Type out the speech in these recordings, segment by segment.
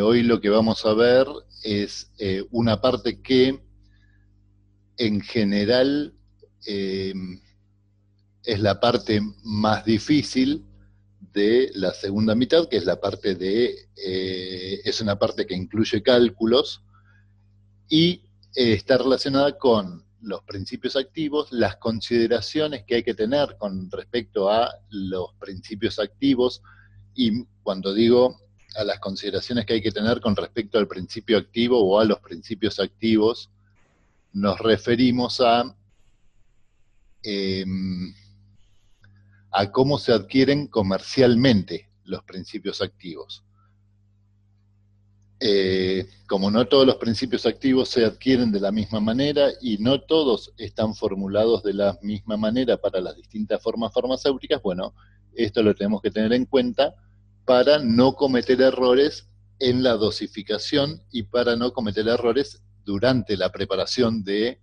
Hoy lo que vamos a ver es una parte que en general es la parte más difícil de la segunda mitad, que es la parte es una parte que incluye cálculos y está relacionada con los principios activos, las consideraciones que hay que tener con respecto a los principios activos, y cuando digo a las consideraciones que hay que tener con respecto al principio activo o a los principios activos, nos referimos eh, a cómo se adquieren comercialmente los principios activos. Como no todos los principios activos se adquieren de la misma manera y no todos están formulados de la misma manera para las distintas formas farmacéuticas, bueno, esto lo tenemos que tener en cuenta para no cometer errores en la dosificación y para no cometer errores durante la preparación de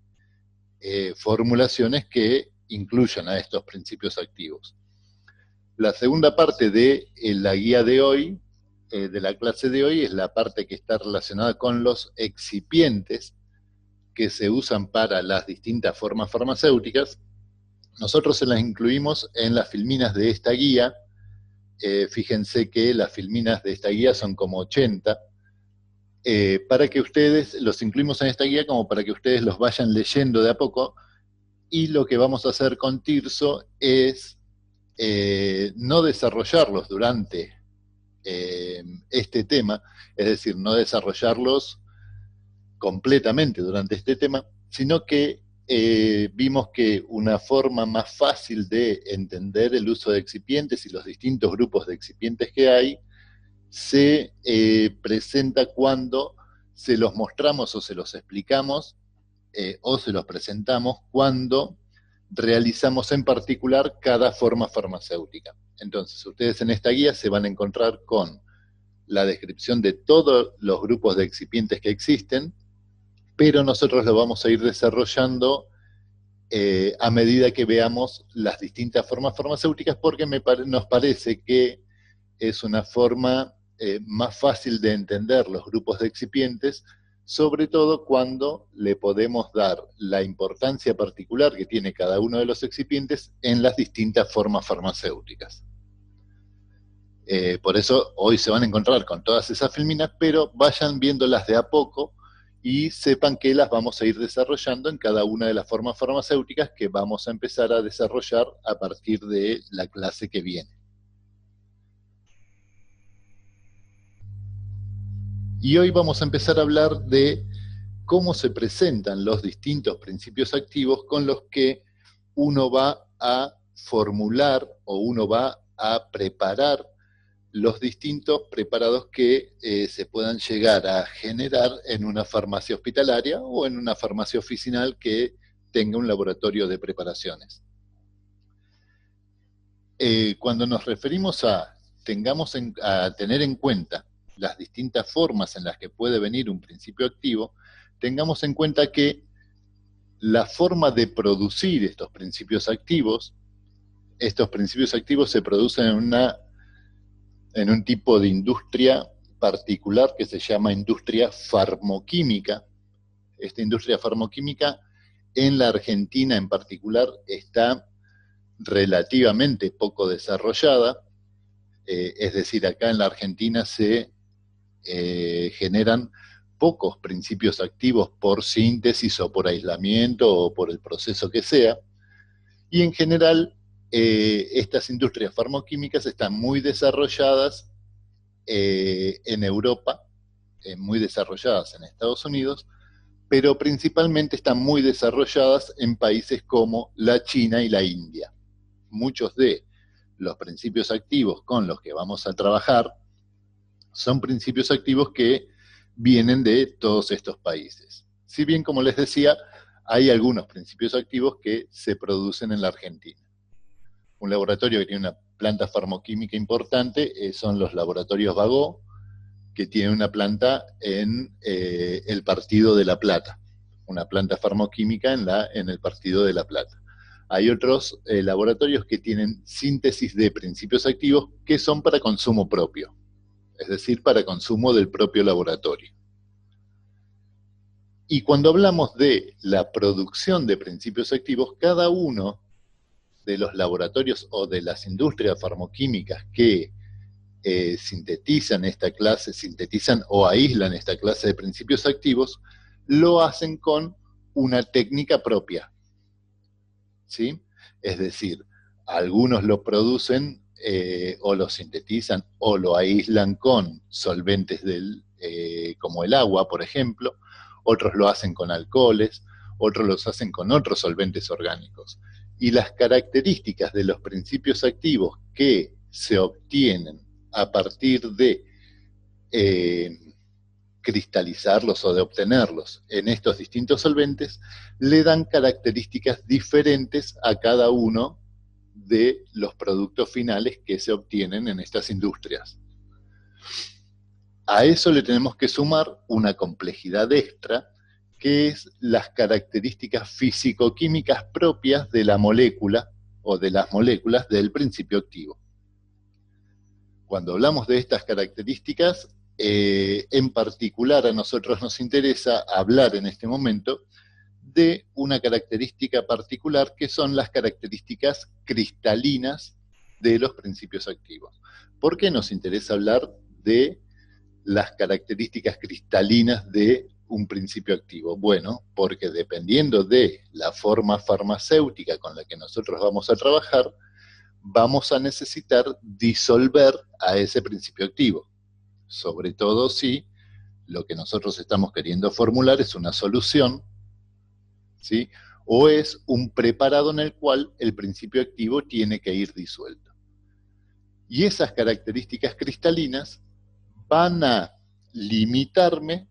formulaciones que incluyan a estos principios activos. La segunda parte de la guía de hoy, de la clase de hoy, es la parte que está relacionada con los excipientes que se usan para las distintas formas farmacéuticas. Nosotros se las incluimos en las filminas de esta guía. Fíjense que las filminas de esta guía son como 80. Para que ustedes, los incluimos en esta guía como para que ustedes los vayan leyendo de a poco, y lo que vamos a hacer con Tirso es no desarrollarlos durante este tema, es decir, no desarrollarlos completamente durante este tema, sino que vimos que una forma más fácil de entender el uso de excipientes y los distintos grupos de excipientes que hay se presenta cuando se los mostramos o se los explicamos o se los presentamos cuando realizamos en particular cada forma farmacéutica. Entonces, ustedes en esta guía se van a encontrar con la descripción de todos los grupos de excipientes que existen, pero nosotros lo vamos a ir desarrollando a medida que veamos las distintas formas farmacéuticas, porque nos parece que es una forma más fácil de entender los grupos de excipientes, sobre todo cuando le podemos dar la importancia particular que tiene cada uno de los excipientes en las distintas formas farmacéuticas. Por eso hoy se van a encontrar con todas esas filminas, pero vayan viéndolas de a poco y sepan que las vamos a ir desarrollando en cada una de las formas farmacéuticas que vamos a empezar a desarrollar a partir de la clase que viene. Y hoy vamos a empezar a hablar de cómo se presentan los distintos principios activos con los que uno va a formular o uno va a preparar los distintos preparados que se puedan llegar a generar en una farmacia hospitalaria o en una farmacia oficinal que tenga un laboratorio de preparaciones. Cuando nos referimos a tener en cuenta las distintas formas en las que puede venir un principio activo, tengamos en cuenta que la forma de producir estos principios activos se producen en un tipo de industria particular que se llama industria farmoquímica. Esta industria farmoquímica en la Argentina en particular está relativamente poco desarrollada, es decir, acá en la Argentina se generan pocos principios activos por síntesis o por aislamiento o por el proceso que sea, y en general estas industrias farmoquímicas están muy desarrolladas en Europa, muy desarrolladas en Estados Unidos, pero principalmente están muy desarrolladas en países como la China y la India. Muchos de los principios activos con los que vamos a trabajar son principios activos que vienen de todos estos países. Si bien, como les decía, hay algunos principios activos que se producen en la Argentina. Un laboratorio que tiene una planta farmoquímica importante son los laboratorios Bagó, que tiene una planta en el Partido de La Plata, una planta farmoquímica en el Partido de La Plata. Hay otros laboratorios que tienen síntesis de principios activos que son para consumo propio. es decir, para consumo del propio laboratorio. Y cuando hablamos de la producción de principios activos, cada uno de los laboratorios o de las industrias farmacoquímicas que sintetizan o aíslan esta clase de principios activos, lo hacen con una técnica propia, ¿sí? Es decir, algunos lo producen o lo sintetizan o lo aíslan con solventes como el agua, por ejemplo, otros lo hacen con alcoholes, otros los hacen con otros solventes orgánicos. Y las características de los principios activos que se obtienen a partir de cristalizarlos o de obtenerlos en estos distintos solventes, le dan características diferentes a cada uno de los productos finales que se obtienen en estas industrias. A eso le tenemos que sumar una complejidad extra, que es las características físico-químicas propias de la molécula o de las moléculas del principio activo. Cuando hablamos de estas características, en particular a nosotros nos interesa hablar en este momento de una característica particular que son las características cristalinas de los principios activos. ¿Por qué nos interesa hablar de las características cristalinas de un principio activo? Bueno, porque dependiendo de la forma farmacéutica con la que nosotros vamos a trabajar, vamos a necesitar disolver a ese principio activo, sobre todo si lo que nosotros estamos queriendo formular es una solución, ¿sí? O es un preparado en el cual el principio activo tiene que ir disuelto. Y esas características cristalinas van a limitarme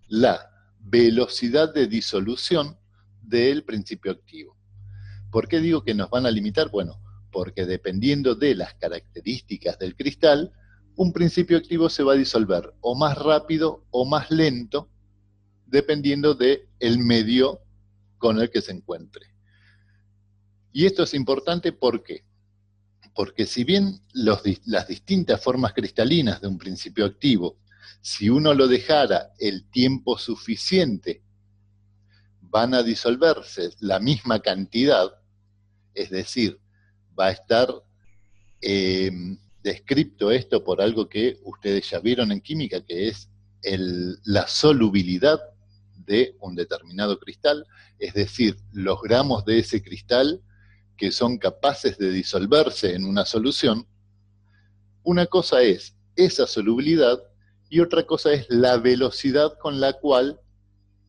la velocidad de disolución del principio activo. ¿Por qué digo que nos van a limitar? Bueno, porque dependiendo de las características del cristal, un principio activo se va a disolver o más rápido o más lento, dependiendo del medio con el que se encuentre. Y esto es importante, ¿por qué? Porque si bien las distintas formas cristalinas de un principio activo, si uno lo dejara el tiempo suficiente, van a disolverse la misma cantidad, es decir, va a estar descrito esto por algo que ustedes ya vieron en química, que es la solubilidad de un determinado cristal, es decir, los gramos de ese cristal que son capaces de disolverse en una solución. Una cosa es esa solubilidad y otra cosa es la velocidad con la cual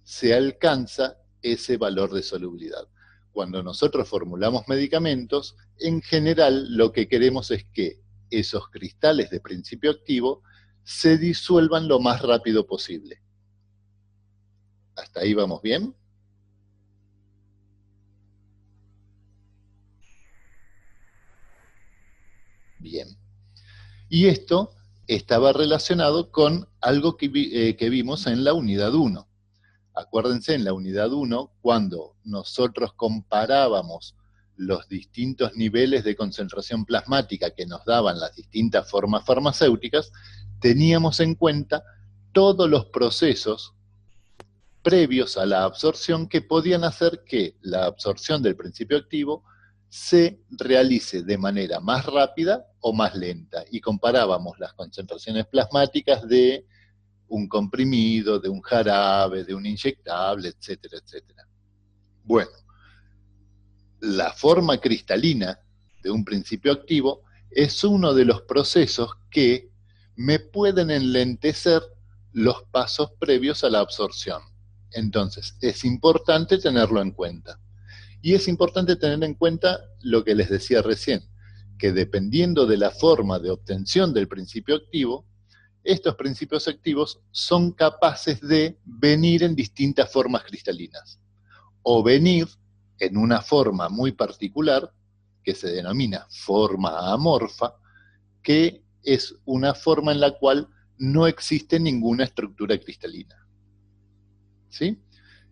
se alcanza ese valor de solubilidad. Cuando nosotros formulamos medicamentos, en general lo que queremos es que esos cristales de principio activo se disuelvan lo más rápido posible. ¿Hasta ahí vamos bien? Bien. Y esto estaba relacionado con algo que vimos en la unidad 1. Acuérdense, en la unidad 1, cuando nosotros comparábamos los distintos niveles de concentración plasmática que nos daban las distintas formas farmacéuticas, teníamos en cuenta todos los procesos previos a la absorción que podían hacer que la absorción del principio activo se realice de manera más rápida o más lenta. Y comparábamos las concentraciones plasmáticas de un comprimido, de un jarabe, de un inyectable, etcétera, etcétera. Bueno, la forma cristalina de un principio activo es uno de los procesos que me pueden enlentecer los pasos previos a la absorción. Entonces, es importante tenerlo en cuenta. Y es importante tener en cuenta lo que les decía recién, que dependiendo de la forma de obtención del principio activo, estos principios activos son capaces de venir en distintas formas cristalinas, o venir en una forma muy particular, que se denomina forma amorfa, que es una forma en la cual no existe ninguna estructura cristalina. ¿Sí?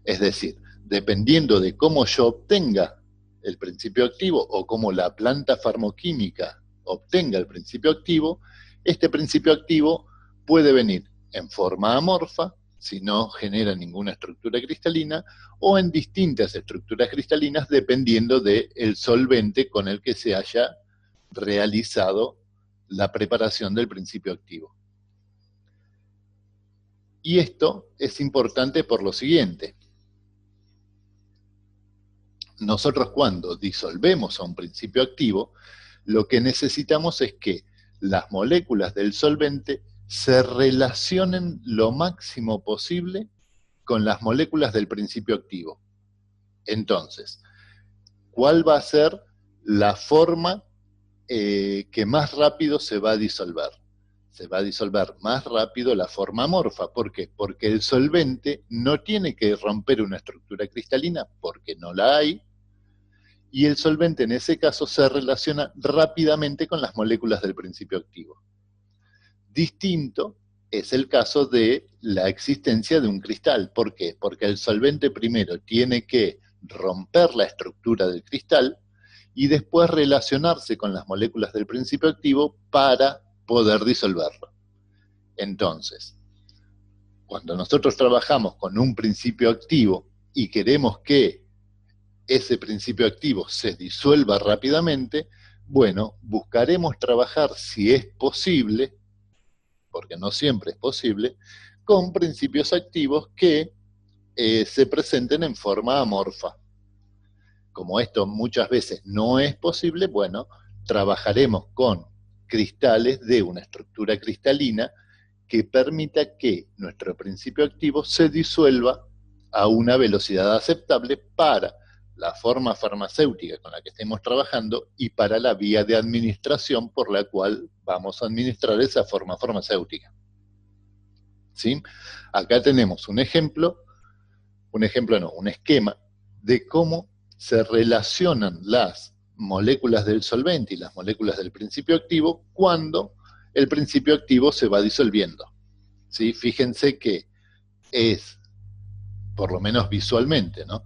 Es decir, dependiendo de cómo yo obtenga el principio activo o cómo la planta farmacoquímica obtenga el principio activo, este principio activo puede venir en forma amorfa, si no genera ninguna estructura cristalina, o en distintas estructuras cristalinas dependiendo del solvente con el que se haya realizado la preparación del principio activo. Y esto es importante por lo siguiente. Nosotros cuando disolvemos a un principio activo, lo que necesitamos es que las moléculas del solvente se relacionen lo máximo posible con las moléculas del principio activo. Entonces, ¿cuál va a ser la forma que más rápido se va a disolver? Se va a disolver más rápido la forma amorfa. ¿Por qué? Porque el solvente no tiene que romper una estructura cristalina, porque no la hay, y el solvente en ese caso se relaciona rápidamente con las moléculas del principio activo. Distinto es el caso de la existencia de un cristal. ¿Por qué? Porque el solvente primero tiene que romper la estructura del cristal y después relacionarse con las moléculas del principio activo para poder disolverlo. Entonces, cuando nosotros trabajamos con un principio activo y queremos que ese principio activo se disuelva rápidamente, bueno, buscaremos trabajar, si es posible, porque no siempre es posible, con principios activos que se presenten en forma amorfa. Como esto muchas veces no es posible, bueno, trabajaremos con cristales de una estructura cristalina que permita que nuestro principio activo se disuelva a una velocidad aceptable para la forma farmacéutica con la que estemos trabajando y para la vía de administración por la cual vamos a administrar esa forma farmacéutica. ¿Sí? Acá tenemos un esquema de cómo se relacionan las moléculas del solvente y las moléculas del principio activo cuando el principio activo se va disolviendo. ¿Sí? Fíjense que es, por lo menos visualmente, ¿no?,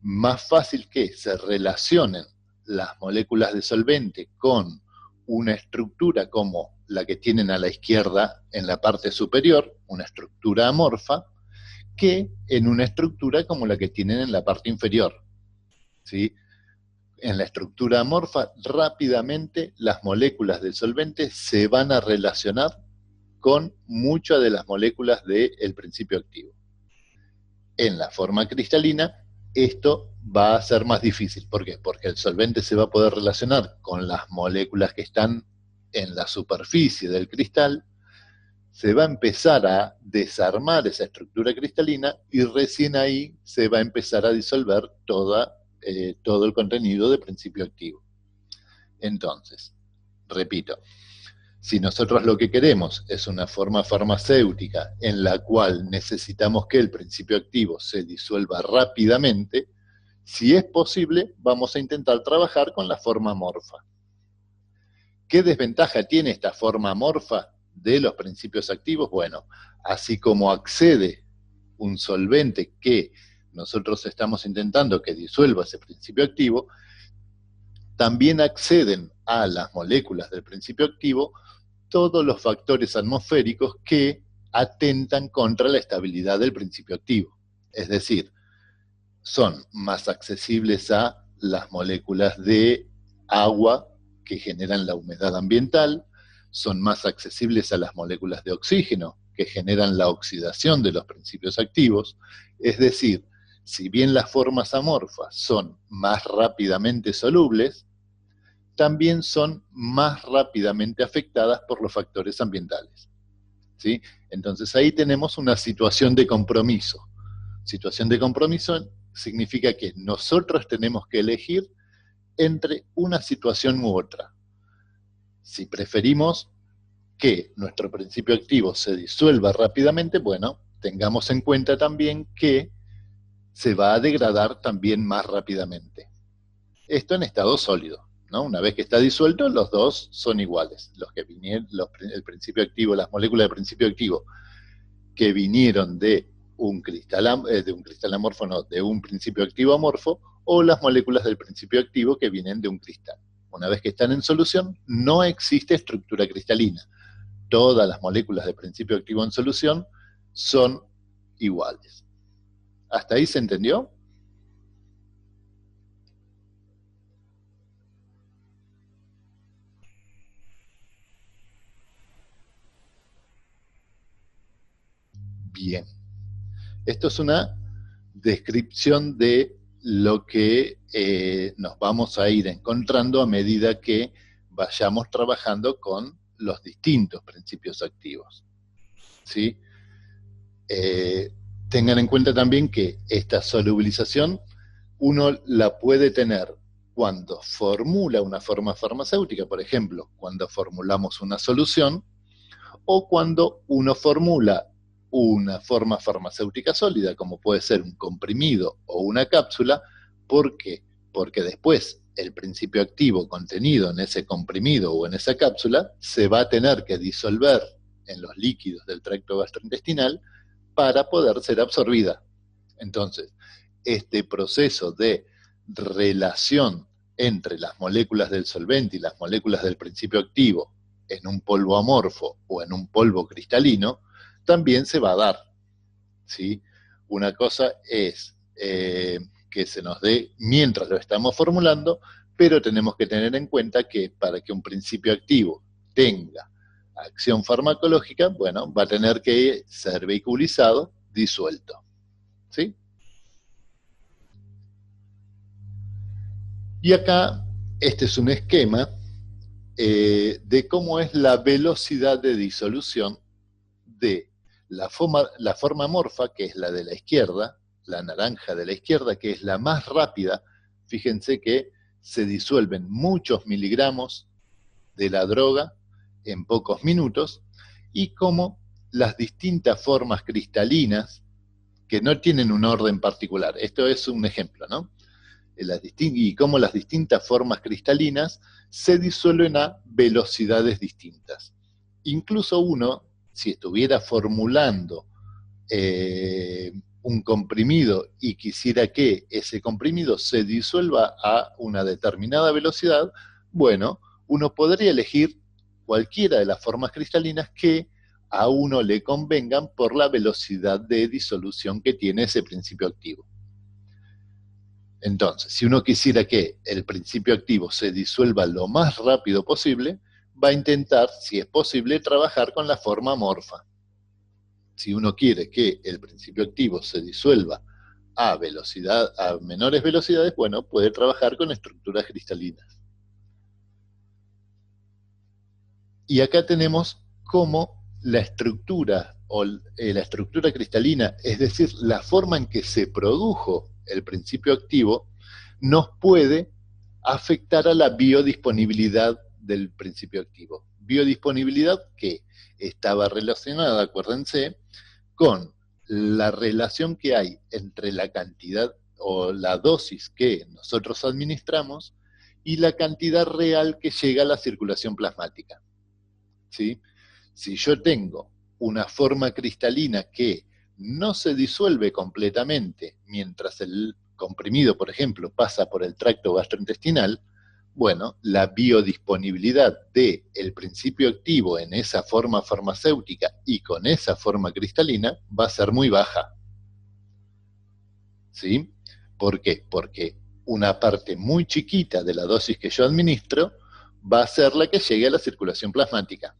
más fácil que se relacionen las moléculas de solvente con una estructura como la que tienen a la izquierda en la parte superior, una estructura amorfa, que en una estructura como la que tienen en la parte inferior. ¿Sí? En la estructura amorfa, rápidamente las moléculas del solvente se van a relacionar con muchas de las moléculas del principio activo. En la forma cristalina, esto va a ser más difícil. ¿Por qué? Porque el solvente se va a poder relacionar con las moléculas que están en la superficie del cristal, se va a empezar a desarmar esa estructura cristalina y recién ahí se va a empezar a disolver todo el contenido de principio activo. Entonces, repito, si nosotros lo que queremos es una forma farmacéutica en la cual necesitamos que el principio activo se disuelva rápidamente, si es posible, vamos a intentar trabajar con la forma amorfa. ¿Qué desventaja tiene esta forma amorfa de los principios activos? Bueno, así como accede un solvente que nosotros estamos intentando que disuelva ese principio activo, también acceden a las moléculas del principio activo todos los factores atmosféricos que atentan contra la estabilidad del principio activo. Es decir, son más accesibles a las moléculas de agua que generan la humedad ambiental, son más accesibles a las moléculas de oxígeno que generan la oxidación de los principios activos. Es decir, si bien las formas amorfas son más rápidamente solubles, también son más rápidamente afectadas por los factores ambientales. ¿Sí? Entonces ahí tenemos una situación de compromiso. Situación de compromiso significa que nosotros tenemos que elegir entre una situación u otra. Si preferimos que nuestro principio activo se disuelva rápidamente, bueno, tengamos en cuenta también que se va a degradar también más rápidamente. Esto en estado sólido, ¿no? Una vez que está disuelto, los dos son iguales. El principio activo, las moléculas del principio activo que vinieron de un cristal amorfo, no, de un principio activo amorfo, o las moléculas del principio activo que vienen de un cristal. Una vez que están en solución, no existe estructura cristalina. todas las moléculas de principio activo en solución son iguales. ¿Hasta ahí se entendió? Bien. Esto es una descripción de lo que nos vamos a ir encontrando a medida que vayamos trabajando con los distintos principios activos. ¿Sí? Tengan en cuenta también que esta solubilización uno la puede tener cuando formula una forma farmacéutica, por ejemplo, cuando formulamos una solución, o cuando uno formula una forma farmacéutica sólida, como puede ser un comprimido o una cápsula. ¿Por qué? Porque después el principio activo contenido en ese comprimido o en esa cápsula se va a tener que disolver en los líquidos del tracto gastrointestinal para poder ser absorbida. Entonces, este proceso de relación entre las moléculas del solvente y las moléculas del principio activo en un polvo amorfo o en un polvo cristalino, también se va a dar. ¿Sí? Una cosa es que se nos dé mientras lo estamos formulando, pero tenemos que tener en cuenta que para que un principio activo tenga acción farmacológica, bueno, va a tener que ser vehiculizado, disuelto. ¿Sí? Y acá, este es un esquema de cómo es la velocidad de disolución de la forma amorfa, que es la de la izquierda, la naranja de la izquierda, que es la más rápida. Fíjense que se disuelven muchos miligramos de la droga en pocos minutos, y cómo las distintas formas cristalinas, que no tienen un orden particular, esto es un ejemplo, ¿no? Y cómo las distintas formas cristalinas se disuelven a velocidades distintas. Incluso uno, si estuviera formulando un comprimido y quisiera que ese comprimido se disuelva a una determinada velocidad, bueno, uno podría elegir cualquiera de las formas cristalinas que a uno le convengan por la velocidad de disolución que tiene ese principio activo. Entonces, si uno quisiera que el principio activo se disuelva lo más rápido posible, va a intentar, si es posible, trabajar con la forma amorfa. Si uno quiere que el principio activo se disuelva a menores velocidades, bueno, puede trabajar con estructuras cristalinas. Y acá tenemos cómo la estructura o la estructura cristalina, es decir, la forma en que se produjo el principio activo, nos puede afectar a la biodisponibilidad del principio activo. Biodisponibilidad que estaba relacionada, acuérdense, con la relación que hay entre la cantidad o la dosis que nosotros administramos y la cantidad real que llega a la circulación plasmática. ¿Sí? Si yo tengo una forma cristalina que no se disuelve completamente mientras el comprimido, por ejemplo, pasa por el tracto gastrointestinal, bueno, la biodisponibilidad del principio activo en esa forma farmacéutica y con esa forma cristalina va a ser muy baja. ¿Sí? ¿Por qué? Porque una parte muy chiquita de la dosis que yo administro va a ser la que llegue a la circulación plasmática.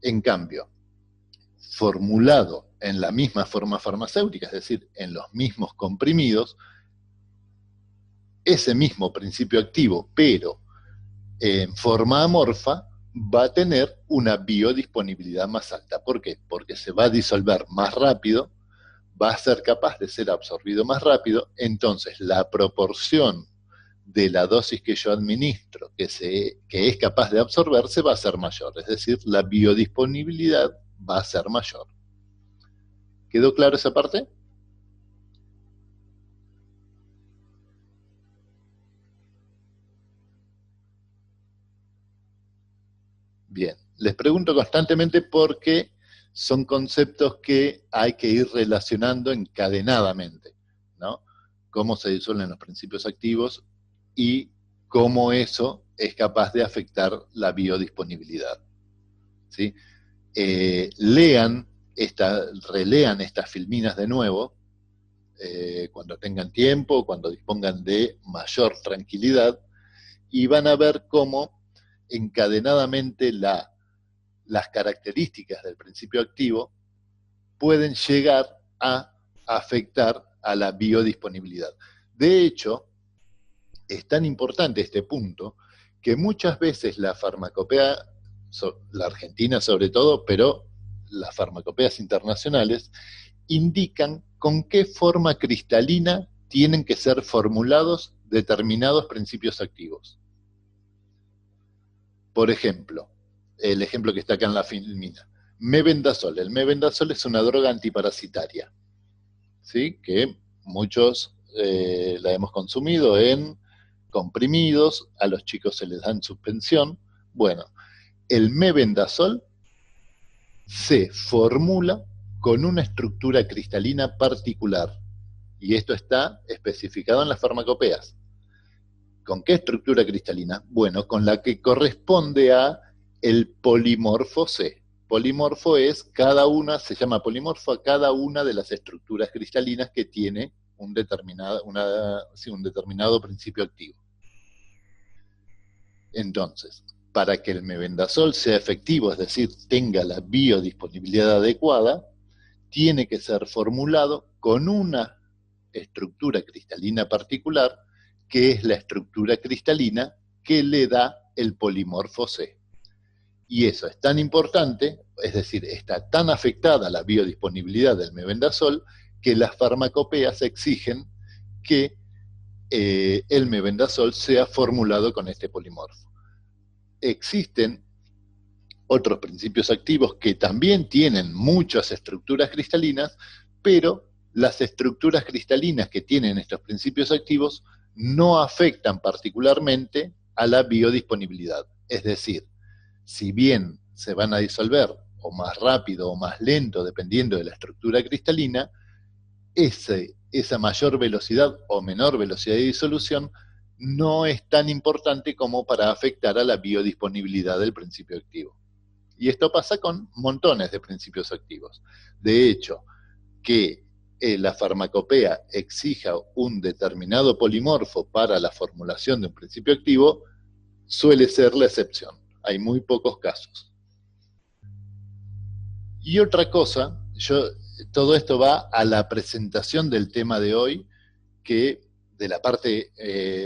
En cambio, formulado en la misma forma farmacéutica, es decir, en los mismos comprimidos, ese mismo principio activo, pero en forma amorfa, va a tener una biodisponibilidad más alta. ¿Por qué? Porque se va a disolver más rápido, va a ser capaz de ser absorbido más rápido, entonces la proporción de la dosis que yo administro que es capaz de absorberse va a ser mayor, es decir, la biodisponibilidad va a ser mayor. ¿Quedó claro esa parte? Bien, les pregunto constantemente porque son conceptos que hay que ir relacionando encadenadamente, ¿no? Cómo se disuelven los principios activos y cómo eso es capaz de afectar la biodisponibilidad. ¿sí? Relean estas filminas de nuevo, cuando tengan tiempo, cuando dispongan de mayor tranquilidad, y van a ver cómo encadenadamente las características del principio activo pueden llegar a afectar a la biodisponibilidad. De hecho, es tan importante este punto que muchas veces la farmacopea, la argentina sobre todo, pero las farmacopeas internacionales, indican con qué forma cristalina tienen que ser formulados determinados principios activos. Por ejemplo, el ejemplo que está acá en la filmina, mebendazol. El mebendazol es una droga antiparasitaria, ¿sí? Que muchos la hemos consumido en comprimidos, a los chicos se les dan suspensión. Bueno, el mebendazol se formula con una estructura cristalina particular, y esto está especificado en las farmacopeas. ¿Con qué estructura cristalina? Bueno, con la que corresponde a el polimorfo C. Polimorfo es se llama polimorfo a cada una de las estructuras cristalinas que tiene un determinado principio activo. Entonces, para que el mebendazol sea efectivo, es decir, tenga la biodisponibilidad adecuada, tiene que ser formulado con una estructura cristalina particular, que es la estructura cristalina que le da el polimorfo C. Y eso es tan importante, es decir, está tan afectada la biodisponibilidad del mebendazol, que las farmacopeas exigen que el mebendazol sea formulado con este polimorfo. Existen otros principios activos que también tienen muchas estructuras cristalinas, pero las estructuras cristalinas que tienen estos principios activos no afectan particularmente a la biodisponibilidad. Es decir, si bien se van a disolver o más rápido o más lento dependiendo de la estructura cristalina, esa mayor velocidad o menor velocidad de disolución no es tan importante como para afectar a la biodisponibilidad del principio activo. Y esto pasa con montones de principios activos. De hecho, que la farmacopea exija un determinado polimorfo para la formulación de un principio activo suele ser la excepción. Hay muy pocos casos. Y otra cosa, todo esto va a la presentación del tema de hoy, que de la parte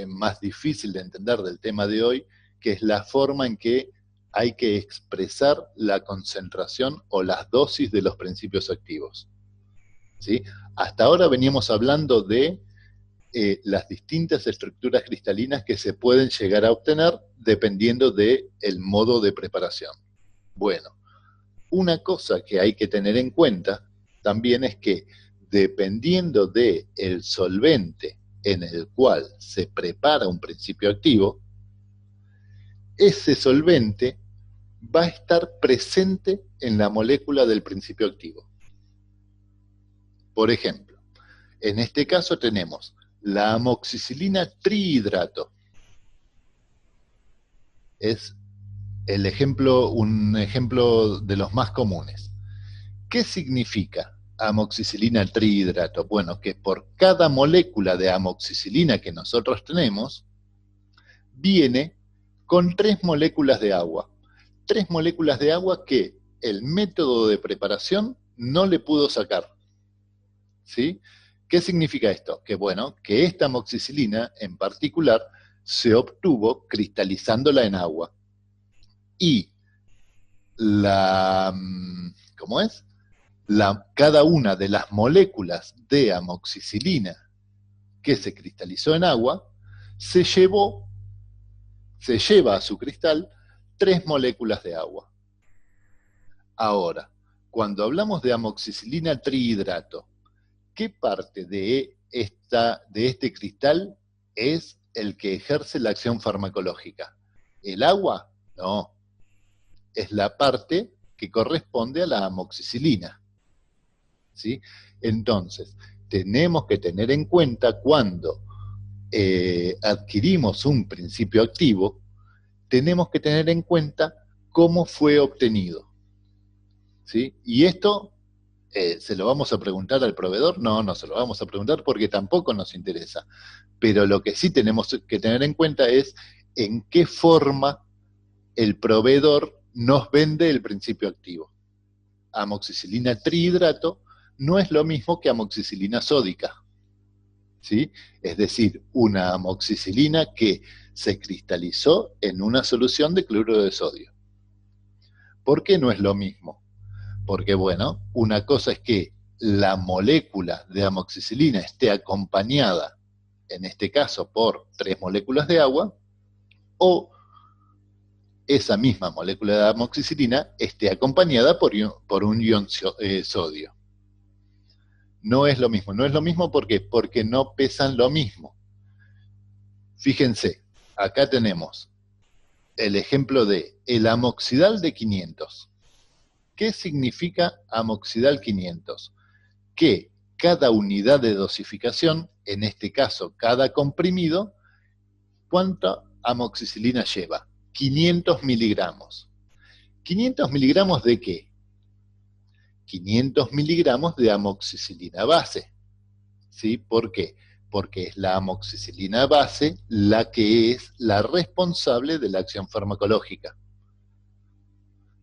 más difícil de entender del tema de hoy, que es la forma en que hay que expresar la concentración o las dosis de los principios activos. ¿Sí? Hasta ahora veníamos hablando de las distintas estructuras cristalinas que se pueden llegar a obtener dependiendo del modo de preparación. Bueno, una cosa que hay que tener en cuenta también es que dependiendo del solvente en el cual se prepara un principio activo, ese solvente va a estar presente en la molécula del principio activo. Por ejemplo, en este caso tenemos la amoxicilina trihidrato. Es un ejemplo de los más comunes. ¿Qué significa amoxicilina trihidrato? Bueno, que por cada molécula de amoxicilina que nosotros tenemos, viene con 3 moléculas de agua. 3 moléculas de agua que el método de preparación no le pudo sacar. ¿Sí? ¿Qué significa esto? Que bueno, que esta amoxicilina en particular se obtuvo cristalizándola en agua. Y cada una de las moléculas de amoxicilina que se cristalizó en agua, se lleva a su cristal 3 moléculas de agua. Ahora, cuando hablamos de amoxicilina trihidrato, ¿qué parte de este cristal es el que ejerce la acción farmacológica? ¿El agua? No. Es la parte que corresponde a la amoxicilina. ¿Sí? Entonces, tenemos que tener en cuenta cuando adquirimos un principio activo, tenemos que tener en cuenta cómo fue obtenido. ¿sí? Y esto, ¿se lo vamos a preguntar al proveedor? No, no se lo vamos a preguntar porque tampoco nos interesa. Pero lo que sí tenemos que tener en cuenta es en qué forma el proveedor nos vende el principio activo. Amoxicilina trihidrato no es lo mismo que amoxicilina sódica, ¿sí? Es decir, una amoxicilina que se cristalizó en una solución de cloruro de sodio. ¿Por qué no es lo mismo? Porque, bueno, una cosa es que la molécula de amoxicilina esté acompañada, en este caso, por 3 moléculas de agua, o esa misma molécula de amoxicilina esté acompañada por un ion sodio. No es lo mismo. No es lo mismo ¿por qué? Porque no pesan lo mismo. Fíjense, acá tenemos el ejemplo de el amoxidal de 500. ¿Qué significa amoxidal 500? Que cada unidad de dosificación, en este caso cada comprimido, ¿cuánta amoxicilina lleva? 500 miligramos. ¿500 miligramos de qué? 500 miligramos de amoxicilina base. ¿Sí? ¿Por qué? Porque es la amoxicilina base la que es la responsable de la acción farmacológica.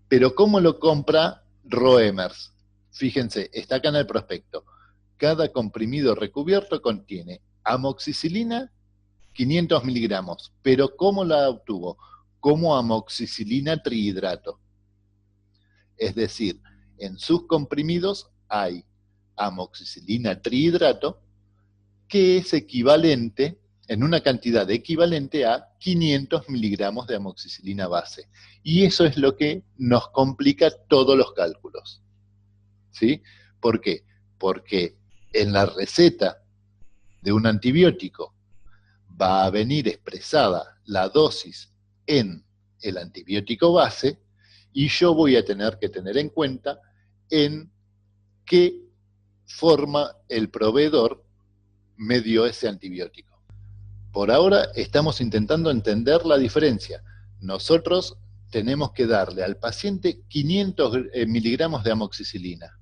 Pero ¿cómo lo compra Roemers? Fíjense, está acá en el prospecto. Cada comprimido recubierto contiene amoxicilina 500 miligramos. Pero ¿cómo la obtuvo? Como amoxicilina trihidrato. Es decir, en sus comprimidos hay amoxicilina trihidrato que es equivalente, en una cantidad equivalente a 500 miligramos de amoxicilina base. Y eso es lo que nos complica todos los cálculos. ¿Sí? ¿Por qué? Porque en la receta de un antibiótico va a venir expresada la dosis en el antibiótico base y yo voy a tener que tener en cuenta en qué forma el proveedor me dio ese antibiótico. Por ahora estamos intentando entender la diferencia. Nosotros tenemos que darle al paciente 500 miligramos de amoxicilina.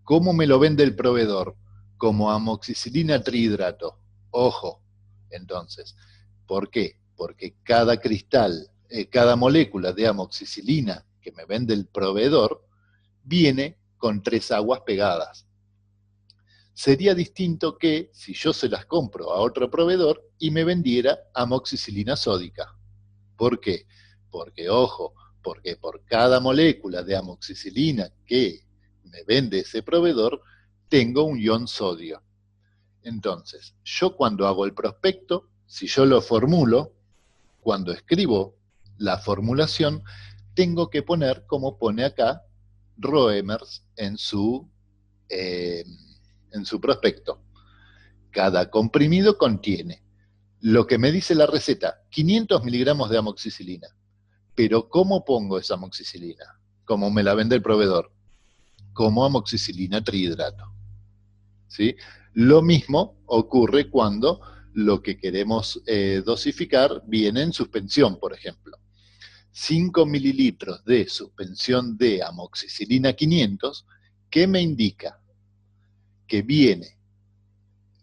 ¿Cómo me lo vende el proveedor? Como amoxicilina trihidrato. Ojo, entonces, ¿por qué? Porque cada cristal, cada molécula de amoxicilina que me vende el proveedor viene con 3 aguas pegadas. Sería distinto que si yo se las compro a otro proveedor y me vendiera amoxicilina sódica. ¿Por qué? Porque, ojo, porque por cada molécula de amoxicilina que me vende ese proveedor, tengo un ion sodio. Entonces, yo cuando hago el prospecto, si yo lo formulo, cuando escribo la formulación, tengo que poner, como pone acá, Roemers en su prospecto. Cada comprimido contiene lo que me dice la receta, 500 miligramos de amoxicilina. Pero ¿cómo pongo esa amoxicilina? ¿Cómo me la vende el proveedor? Como amoxicilina trihidrato. ¿Sí? Lo mismo ocurre cuando lo que queremos dosificar viene en suspensión, por ejemplo. 5 mililitros de suspensión de amoxicilina 500, ¿qué me indica? Que viene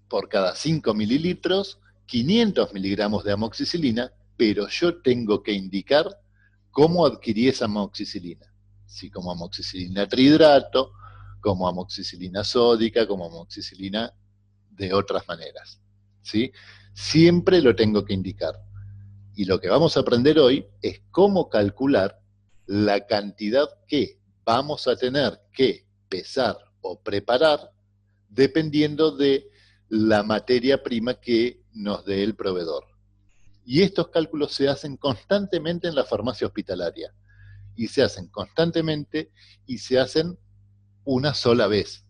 por cada 5 mililitros 500 miligramos de amoxicilina, pero yo tengo que indicar cómo adquirí esa amoxicilina. Si como amoxicilina trihidrato, como amoxicilina sódica, como amoxicilina de otras maneras. ¿Sí? Siempre lo tengo que indicar. Y lo que vamos a aprender hoy es cómo calcular la cantidad que vamos a tener que pesar o preparar dependiendo de la materia prima que nos dé el proveedor. Y estos cálculos se hacen constantemente en la farmacia hospitalaria. Y se hacen constantemente y se hacen una sola vez.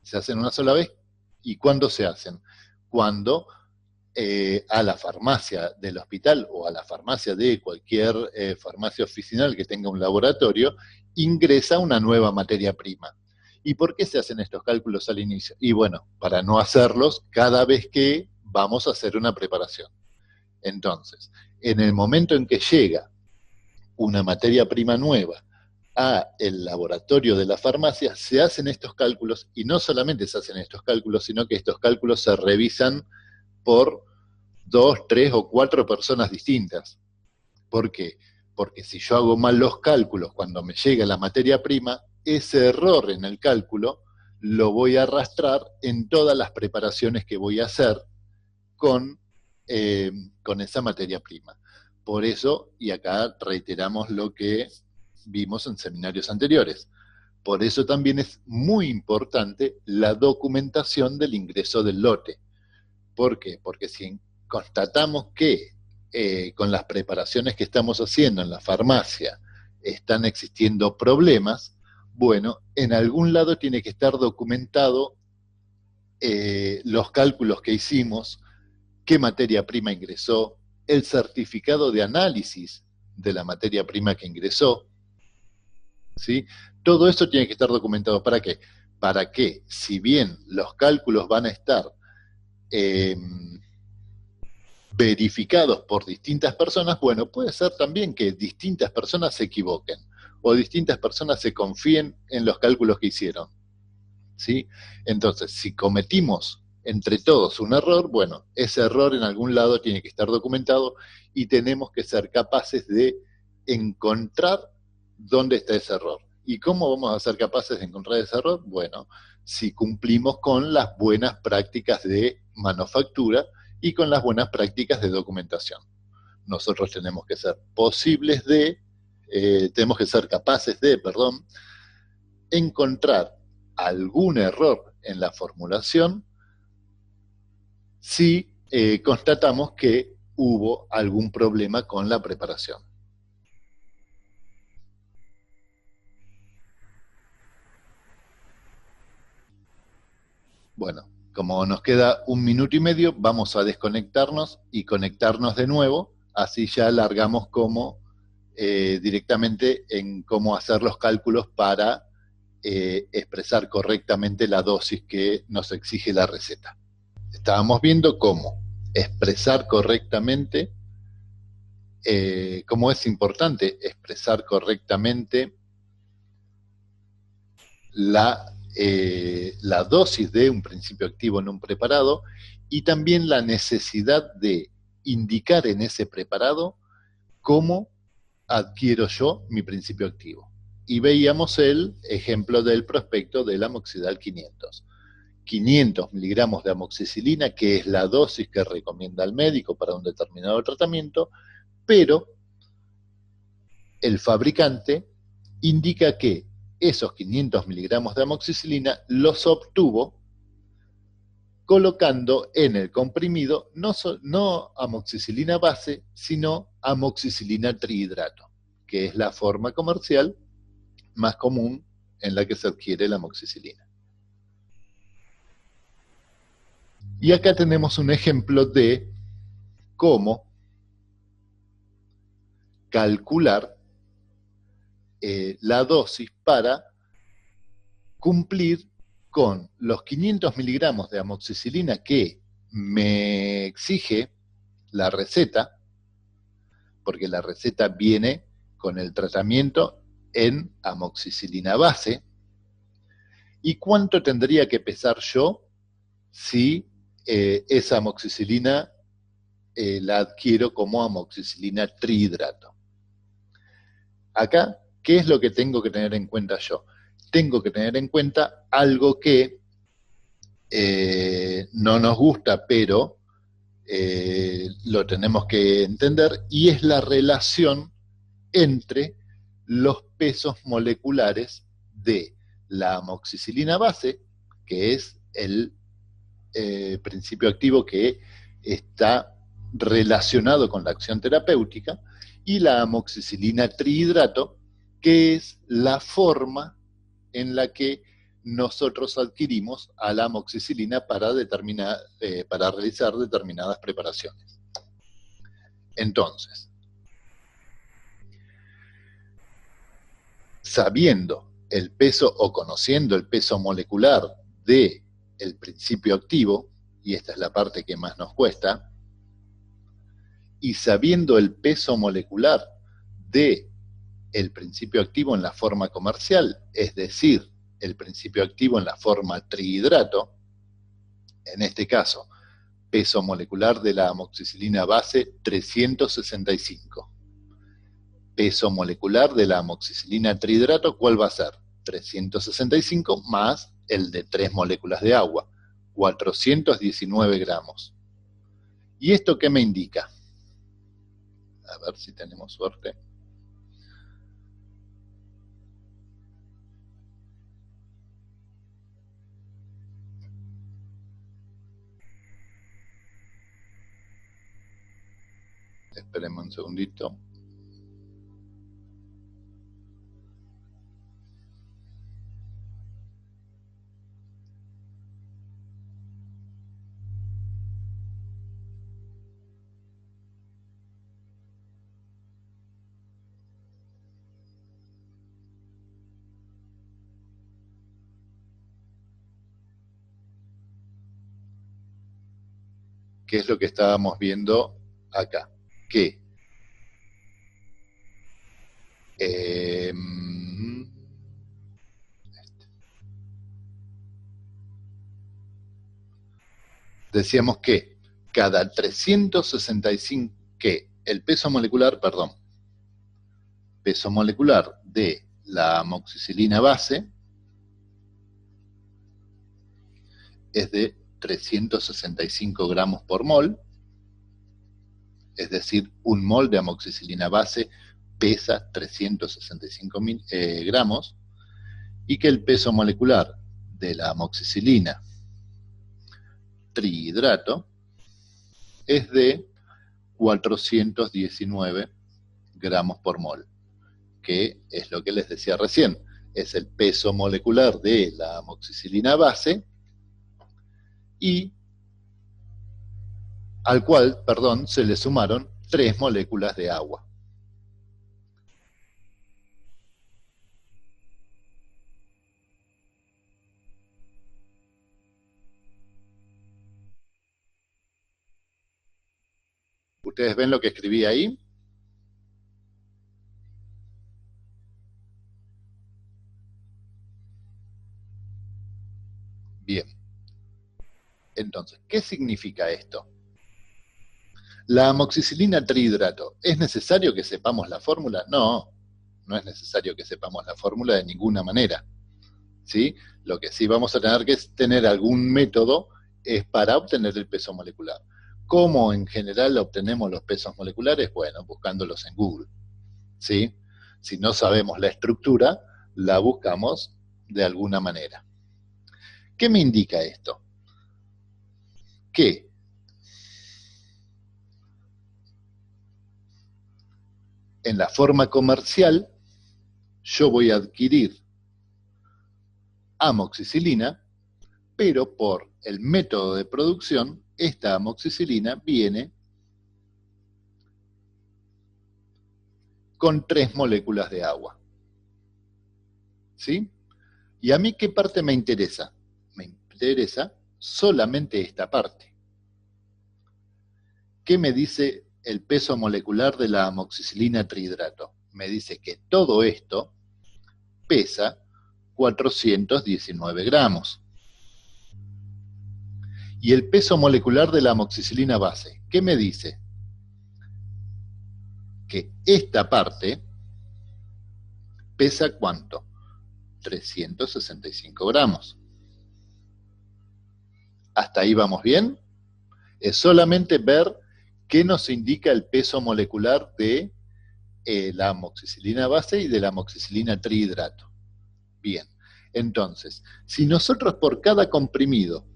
Se hacen una sola vez. ¿Y cuándo se hacen? Cuando a la farmacia del hospital o a la farmacia de cualquier farmacia oficinal que tenga un laboratorio, ingresa una nueva materia prima. ¿Y por qué se hacen estos cálculos al inicio? Y bueno, para no hacerlos cada vez que vamos a hacer una preparación. Entonces, en el momento en que llega una materia prima nueva a el laboratorio de la farmacia, se hacen estos cálculos, y no solamente se hacen estos cálculos, sino que estos cálculos se revisan por 2, 3 o 4 personas distintas. ¿Por qué? Porque si yo hago mal los cálculos cuando me llega la materia prima, ese error en el cálculo lo voy a arrastrar en todas las preparaciones que voy a hacer con esa materia prima. Por eso, y acá reiteramos lo que vimos en seminarios anteriores, por eso también es muy importante la documentación del ingreso del lote. ¿Por qué? Porque si constatamos que con las preparaciones que estamos haciendo en la farmacia están existiendo problemas, bueno, en algún lado tiene que estar documentado los cálculos que hicimos, qué materia prima ingresó, el certificado de análisis de la materia prima que ingresó, ¿sí? Todo eso tiene que estar documentado. ¿Para qué? Para que, si bien los cálculos van a estar verificados por distintas personas, bueno, puede ser también que distintas personas se equivoquen o distintas personas se confíen en los cálculos que hicieron, ¿sí? Entonces, si cometimos entre todos un error, bueno, ese error en algún lado tiene que estar documentado y tenemos que ser capaces de encontrar dónde está ese error. ¿Y cómo vamos a ser capaces de encontrar ese error? Bueno, si cumplimos con las buenas prácticas de manufactura y con las buenas prácticas de documentación. Nosotros tenemos que ser capaces de encontrar algún error en la formulación si constatamos que hubo algún problema con la preparación. Bueno, como nos queda 1 minuto y medio, vamos a desconectarnos y conectarnos de nuevo, así ya largamos directamente en cómo hacer los cálculos para expresar correctamente la dosis que nos exige la receta. Estábamos viendo cómo expresar correctamente, cómo es importante expresar correctamente la dosis de un principio activo en un preparado y también la necesidad de indicar en ese preparado cómo adquiero yo mi principio activo. Y veíamos el ejemplo del prospecto del amoxidal 500. 500 miligramos de amoxicilina, que es la dosis que recomienda el médico para un determinado tratamiento, pero el fabricante indica que esos 500 miligramos de amoxicilina los obtuvo colocando en el comprimido no amoxicilina base, sino amoxicilina trihidrato, que es la forma comercial más común en la que se adquiere la amoxicilina. Y acá tenemos un ejemplo de cómo calcular la dosis para cumplir con los 500 miligramos de amoxicilina que me exige la receta, porque la receta viene con el tratamiento en amoxicilina base, y cuánto tendría que pesar yo si esa amoxicilina la adquiero como amoxicilina trihidrato. Acá, ¿qué es lo que tengo que tener en cuenta yo? Tengo que tener en cuenta algo que no nos gusta, pero lo tenemos que entender, y es la relación entre los pesos moleculares de la amoxicilina base, que es el principio activo que está relacionado con la acción terapéutica, y la amoxicilina trihidrato, que es la forma en la que nosotros adquirimos a la amoxicilina para realizar determinadas preparaciones. Entonces, sabiendo el peso o conociendo el peso molecular del principio activo, y esta es la parte que más nos cuesta, y sabiendo el peso molecular de el principio activo en la forma comercial, es decir, el principio activo en la forma trihidrato, en este caso, peso molecular de la amoxicilina base 365. Peso molecular de la amoxicilina trihidrato, ¿cuál va a ser? 365 más el de 3 moléculas de agua, 419 gramos. ¿Y esto qué me indica? A ver si tenemos suerte. Esperemos un segundito. ¿Qué es lo que estábamos viendo acá? Que decíamos que cada 365, que el peso molecular de la amoxicilina base es de 365 gramos por mol, es decir, un mol de amoxicilina base pesa 365 gramos, y que el peso molecular de la amoxicilina trihidrato es de 419 gramos por mol, que es lo que les decía recién, es el peso molecular de la amoxicilina base y al cual, se le sumaron 3 moléculas de agua. ¿Ustedes ven lo que escribí ahí? Bien. Entonces, ¿qué significa esto? La amoxicilina trihidrato, ¿es necesario que sepamos la fórmula? No, no es necesario que sepamos la fórmula de ninguna manera. ¿Sí? Lo que sí vamos a tener que tener algún método es para obtener el peso molecular. ¿Cómo en general obtenemos los pesos moleculares? Bueno, buscándolos en Google. ¿Sí? Si no sabemos la estructura, la buscamos de alguna manera. ¿Qué me indica esto? Que en la forma comercial yo voy a adquirir amoxicilina, pero por el método de producción, esta amoxicilina viene con 3 moléculas de agua. ¿Sí? ¿Y a mí qué parte me interesa? Me interesa solamente esta parte. ¿Qué me dice el peso molecular de la amoxicilina trihidrato? Me dice que todo esto pesa 419 gramos. ¿Y el peso molecular de la amoxicilina base? ¿Qué me dice? Que esta parte pesa ¿cuánto? 365 gramos. ¿Hasta ahí vamos bien? Es solamente ver qué nos indica el peso molecular de la amoxicilina base y de la amoxicilina trihidrato. Bien, entonces, si nosotros por cada comprimido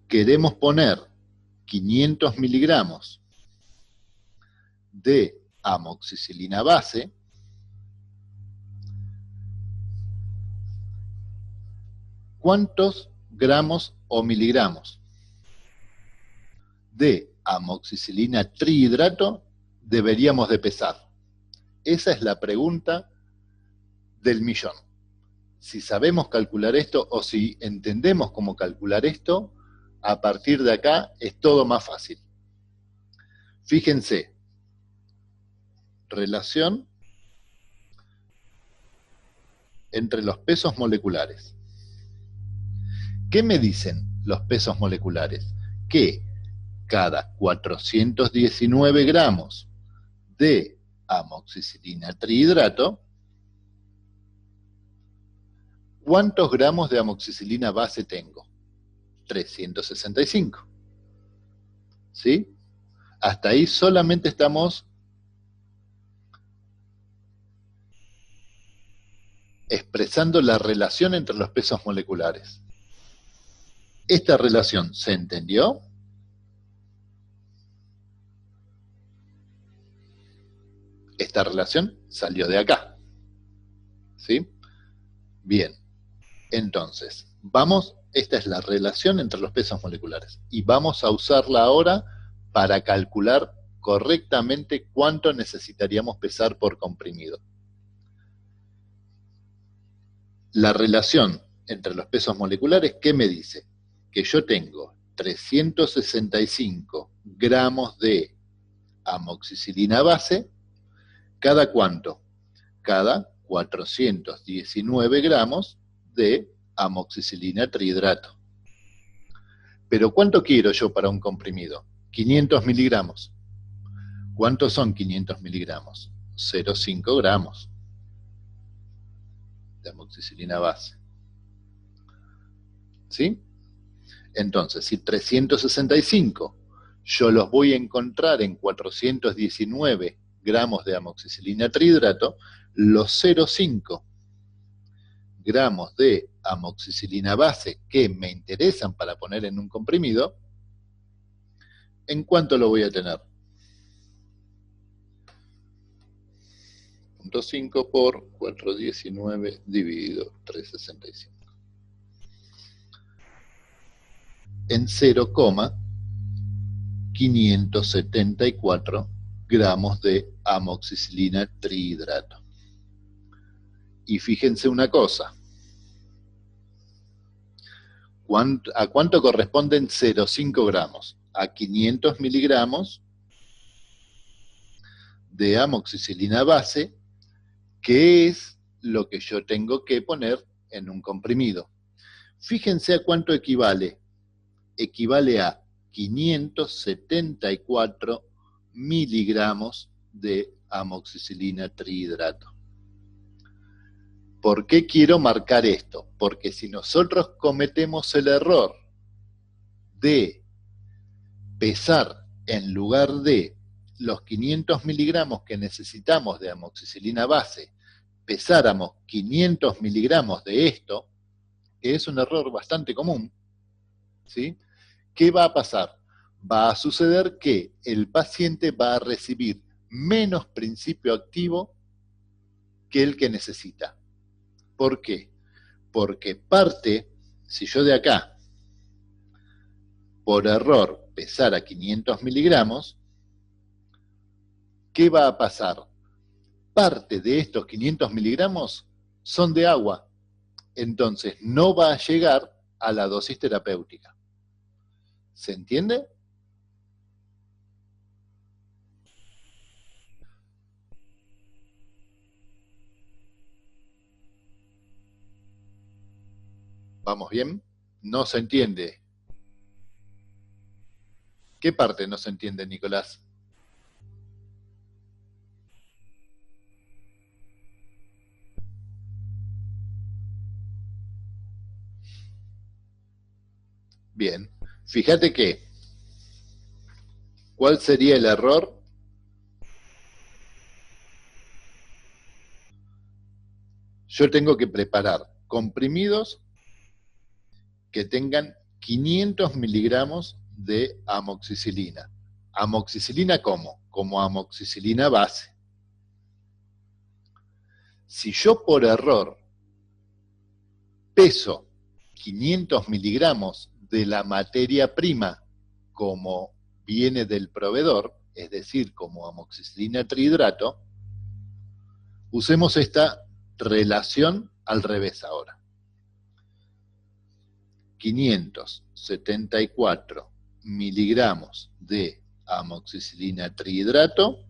queremos poner 500 miligramos de amoxicilina base, ¿cuántos gramos o miligramos de amoxicilina trihidrato deberíamos de pesar? Esa es la pregunta del millón. Si sabemos calcular esto o si entendemos cómo calcular esto, a partir de acá es todo más fácil. Fíjense, relación entre los pesos moleculares. ¿Qué me dicen los pesos moleculares? Que cada 419 gramos de amoxicilina trihidrato, ¿cuántos gramos de amoxicilina base tengo? 365. ¿Sí? Hasta ahí solamente estamos expresando la relación entre los pesos moleculares. ¿Esta relación se entendió? Esta relación salió de acá. ¿Sí? Bien. Entonces, esta es la relación entre los pesos moleculares. Y vamos a usarla ahora para calcular correctamente cuánto necesitaríamos pesar por comprimido. La relación entre los pesos moleculares, ¿qué me dice? Que yo tengo 365 gramos de amoxicilina base, ¿cada cuánto? Cada 419 gramos de amoxicilina trihidrato. ¿Pero cuánto quiero yo para un comprimido? 500 miligramos. ¿Cuántos son 500 miligramos? 0,5 gramos de amoxicilina base. ¿Sí? Entonces, si 365 yo los voy a encontrar en 419 gramos de amoxicilina trihidrato, los 0,5 gramos de amoxicilina base que me interesan para poner en un comprimido, ¿en cuánto lo voy a tener? 0,5 por 419 dividido 365. En 0,574 gramos de amoxicilina trihidrato. Y fíjense una cosa. ¿A cuánto corresponden 0,5 gramos? A 500 miligramos de amoxicilina base, que es lo que yo tengo que poner en un comprimido. Fíjense a cuánto equivale. Equivale a 574 miligramos de amoxicilina trihidrato. ¿Por qué quiero marcar esto? Porque si nosotros cometemos el error de pesar en lugar de los 500 miligramos que necesitamos de amoxicilina base, pesáramos 500 miligramos de esto, que es un error bastante común, ¿sí? ¿Qué va a pasar? Va a suceder que el paciente va a recibir menos principio activo que el que necesita. ¿Por qué? Porque parte, si yo de acá, por error, pesara 500 miligramos, ¿qué va a pasar? Parte de estos 500 miligramos son de agua, entonces no va a llegar a la dosis terapéutica. ¿Se entiende? ¿Vamos bien? No se entiende. ¿Qué parte no se entiende, Nicolás? Bien. Fíjate que, ¿cuál sería el error? Yo tengo que preparar comprimidos que tengan 500 miligramos de amoxicilina. ¿Amoxicilina cómo? Como amoxicilina base. Si yo por error peso 500 miligramos de la materia prima como viene del proveedor, es decir, como amoxicilina trihidrato, usemos esta relación al revés ahora. 574 miligramos de amoxicilina trihidrato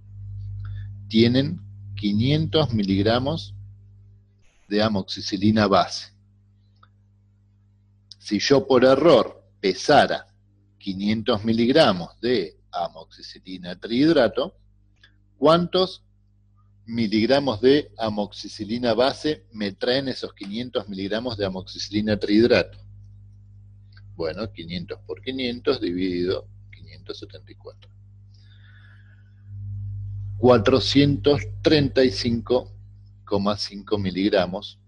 tienen 500 miligramos de amoxicilina base. Si yo por error pesara 500 miligramos de amoxicilina trihidrato, ¿cuántos miligramos de amoxicilina base me traen esos 500 miligramos de amoxicilina trihidrato? Bueno, 500 por 500 dividido 574. 435,5 miligramos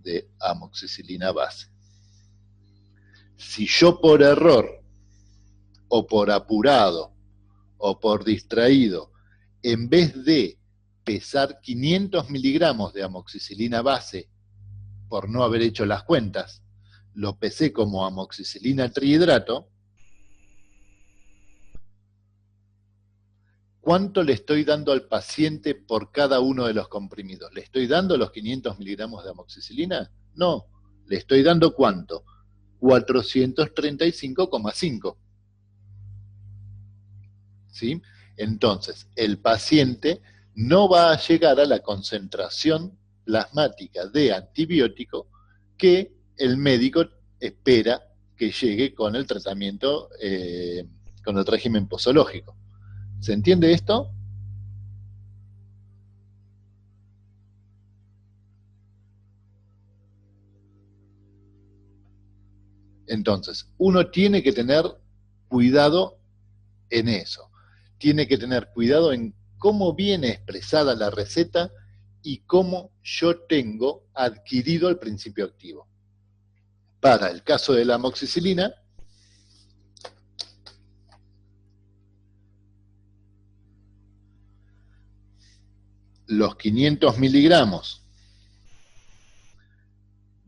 de amoxicilina base. Si yo por error, o por apurado, o por distraído, en vez de pesar 500 miligramos de amoxicilina base, por no haber hecho las cuentas, lo pesé como amoxicilina trihidrato, ¿cuánto le estoy dando al paciente por cada uno de los comprimidos? ¿Le estoy dando los 500 miligramos de amoxicilina? No, le estoy dando ¿cuánto? 435,5. ¿Sí? Entonces, el paciente no va a llegar a la concentración plasmática de antibiótico que el médico espera que llegue con el tratamiento, con el régimen posológico. ¿Se entiende esto? Entonces, uno tiene que tener cuidado en eso. Tiene que tener cuidado en cómo viene expresada la receta y cómo yo tengo adquirido el principio activo. Para el caso de la amoxicilina, los 500 miligramos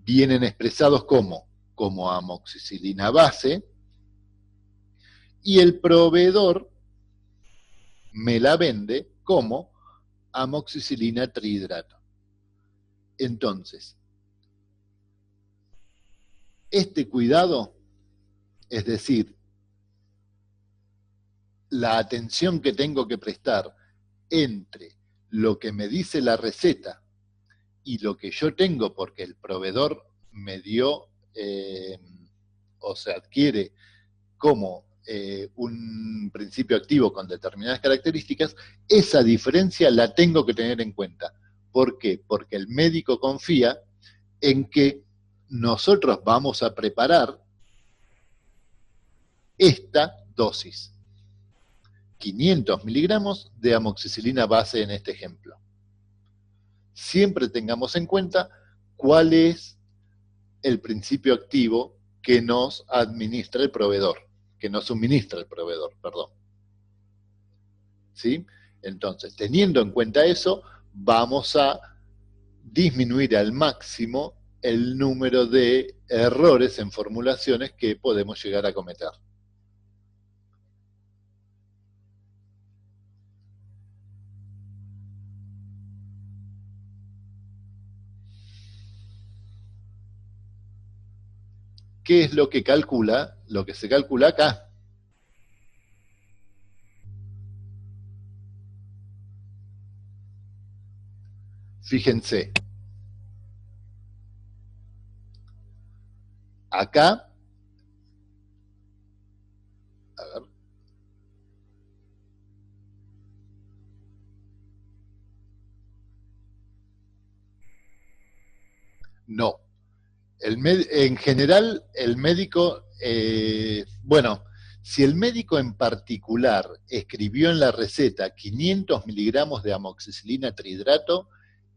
vienen expresados como amoxicilina base, y el proveedor me la vende como amoxicilina trihidrato. Entonces, este cuidado, es decir, la atención que tengo que prestar entre lo que me dice la receta y lo que yo tengo porque el proveedor me dio o se adquiere como un principio activo con determinadas características, esa diferencia la tengo que tener en cuenta. ¿Por qué? Porque el médico confía en que nosotros vamos a preparar esta dosis. 500 miligramos de amoxicilina base en este ejemplo. Siempre tengamos en cuenta cuál es el principio activo que nos administra el proveedor, que nos suministra el proveedor, perdón. ¿Sí? Entonces, teniendo en cuenta eso, vamos a disminuir al máximo el número de errores en formulaciones que podemos llegar a cometer. ¿Qué es lo que calcula? Lo que se calcula acá. Fíjense. Acá, a ver. No. En general, el médico, bueno, si el médico en particular escribió en la receta 500 miligramos de amoxicilina trihidrato,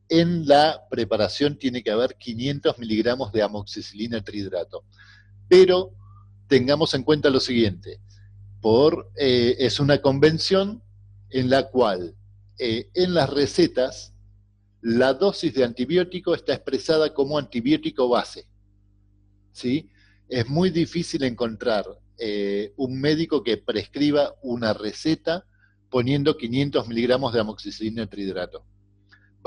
en la preparación tiene que haber 500 miligramos de amoxicilina trihidrato. Pero tengamos en cuenta lo siguiente, es una convención en la cual en las recetas la dosis de antibiótico está expresada como antibiótico base. ¿Sí? Es muy difícil encontrar un médico que prescriba una receta poniendo 500 miligramos de amoxicilina trihidrato.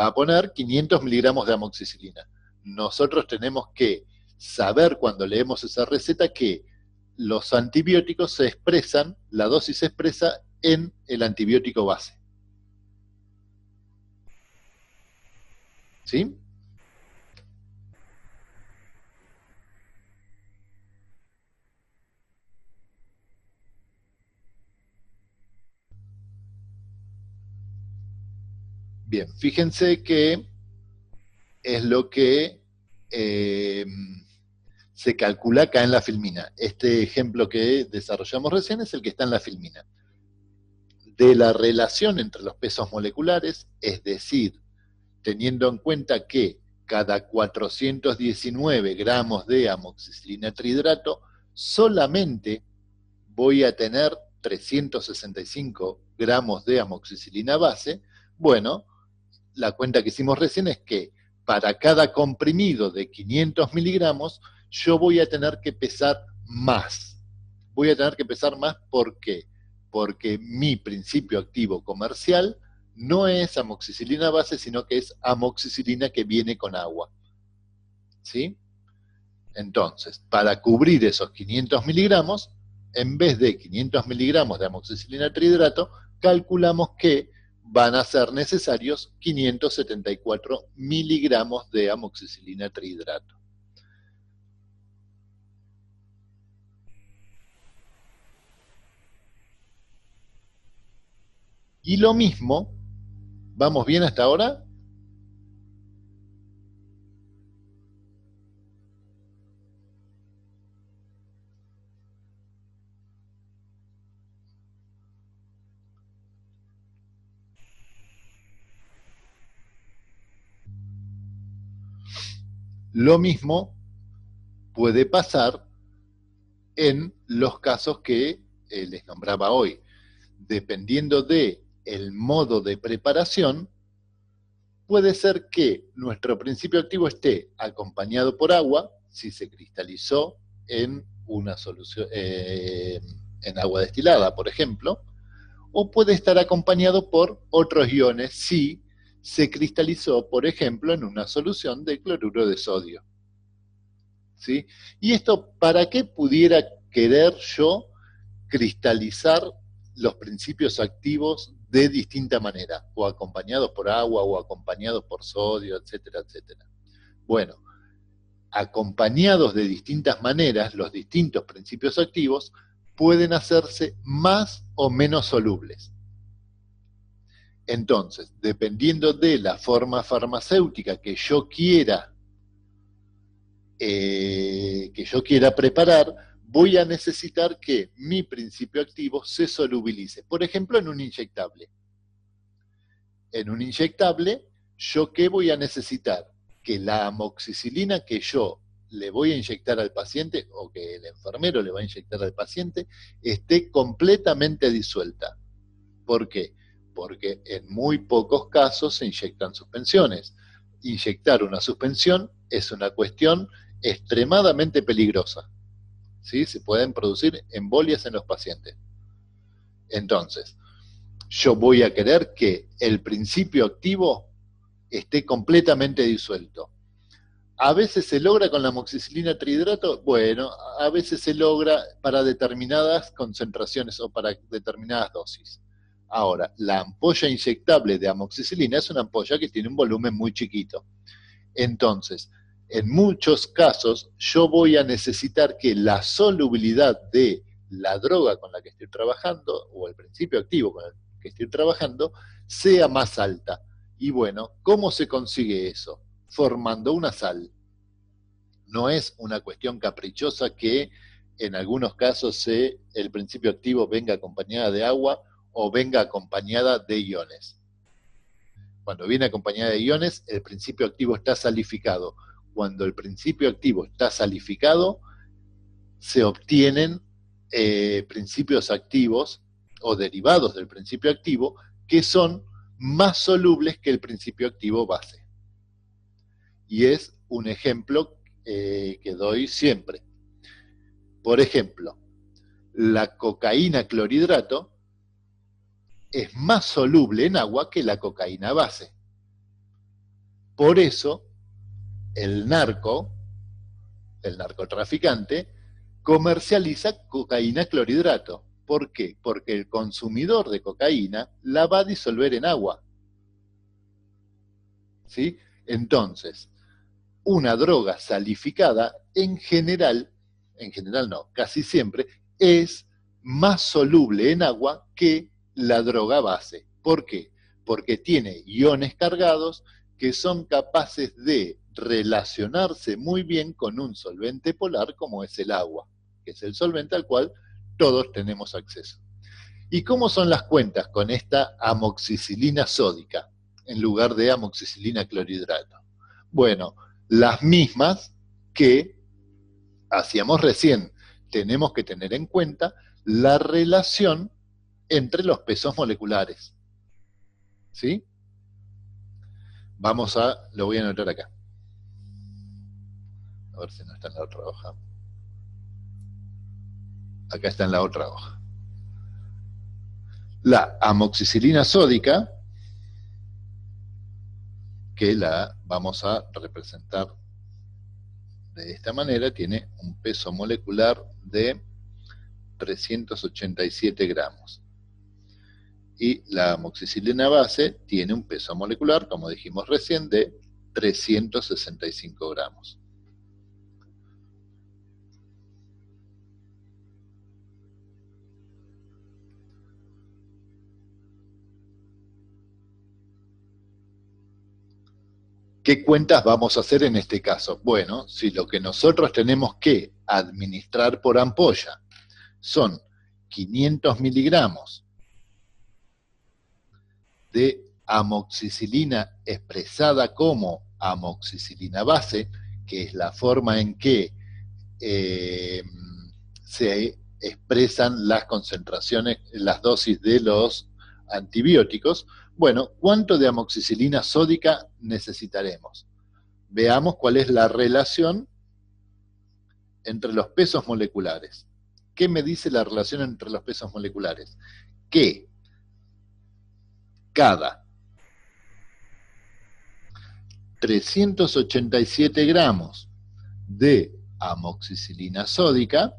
Va a poner 500 miligramos de amoxicilina. Nosotros tenemos que saber cuando leemos esa receta que los antibióticos se expresan, la dosis se expresa en el antibiótico base. ¿Sí? Bien, fíjense que es lo que eh, se calcula acá en la filmina. Este ejemplo que desarrollamos recién es el que está en la filmina. De la relación entre los pesos moleculares, es decir, teniendo en cuenta que cada 419 gramos de amoxicilina trihidrato, solamente voy a tener 365 gramos de amoxicilina base, bueno, la cuenta que hicimos recién es que para cada comprimido de 500 miligramos, yo voy a tener que pesar más. Voy a tener que pesar más, ¿por qué? Porque mi principio activo comercial no es amoxicilina base, sino que es amoxicilina que viene con agua. ¿Sí? Entonces, para cubrir esos 500 miligramos, en vez de 500 miligramos de amoxicilina trihidrato, calculamos que van a ser necesarios 574 miligramos de amoxicilina trihidrato. Y lo mismo, ¿vamos bien hasta ahora? Lo mismo puede pasar en los casos que les nombraba hoy. Dependiendo de el modo de preparación, puede ser que nuestro principio activo esté acompañado por agua, si se cristalizó en una solución, en agua destilada, por ejemplo, o puede estar acompañado por otros iones si se cristalizó, por ejemplo, en una solución de cloruro de sodio. ¿Sí? ¿Y esto para qué pudiera querer yo cristalizar los principios activos de distinta manera, o acompañados por agua, o acompañados por sodio, etcétera, etcétera? Bueno, acompañados de distintas maneras, los distintos principios activos pueden hacerse más o menos solubles. Entonces, dependiendo de la forma farmacéutica que yo quiera preparar, voy a necesitar que mi principio activo se solubilice. Por ejemplo, en un inyectable. En un inyectable, ¿yo qué voy a necesitar? Que la amoxicilina que yo le voy a inyectar al paciente, o que el enfermero le va a inyectar al paciente, esté completamente disuelta. ¿Por qué? Porque en muy pocos casos se inyectan suspensiones. Inyectar una suspensión es una cuestión extremadamente peligrosa. ¿Sí? Se pueden producir embolias en los pacientes. Entonces, yo voy a querer que el principio activo esté completamente disuelto. A veces se logra con la amoxicilina trihidrato, bueno, a veces se logra para determinadas concentraciones o para determinadas dosis. Ahora, la ampolla inyectable de amoxicilina es una ampolla que tiene un volumen muy chiquito. Entonces, en muchos casos, yo voy a necesitar que la solubilidad de la droga con la que estoy trabajando, o el principio activo con el que estoy trabajando, sea más alta. Y bueno, ¿cómo se consigue eso? Formando una sal. No es una cuestión caprichosa que en algunos casos el principio activo venga acompañada de agua o venga acompañada de iones. Cuando viene acompañada de iones, el principio activo está salificado. Cuando el principio activo está salificado, se obtienen principios activos o derivados del principio activo que son más solubles que el principio activo base. Y es un ejemplo que doy siempre. Por ejemplo, la cocaína clorhidrato es más soluble en agua que la cocaína base. Por eso, el narcotraficante, comercializa cocaína clorhidrato. ¿Por qué? Porque el consumidor de cocaína la va a disolver en agua. ¿Sí? Entonces, una droga salificada en general no, casi siempre, es más soluble en agua que la droga base. ¿Por qué? Porque tiene iones cargados que son capaces de relacionarse muy bien con un solvente polar como es el agua, que es el solvente al cual todos tenemos acceso. ¿Y cómo son las cuentas con esta amoxicilina sódica en lugar de amoxicilina clorhidrato? Bueno, las mismas que hacíamos recién. Tenemos que tener en cuenta la relación entre los pesos moleculares. ¿Sí? Lo voy a anotar acá. A ver si no está en la otra hoja. Acá está en la otra hoja. La amoxicilina sódica, que la vamos a representar de esta manera, tiene un peso molecular de 387 gramos. Y la amoxicilina base tiene un peso molecular, como dijimos recién, de 365 gramos. ¿Qué cuentas vamos a hacer en este caso? Bueno, si lo que nosotros tenemos que administrar por ampolla son 500 miligramos de amoxicilina expresada como amoxicilina base, que es la forma en que se expresan las concentraciones, las dosis de los antibióticos. Bueno, ¿cuánto de amoxicilina sódica necesitaremos? Veamos cuál es la relación entre los pesos moleculares. ¿Qué me dice la relación entre los pesos moleculares? Que cada 387 gramos de amoxicilina sódica,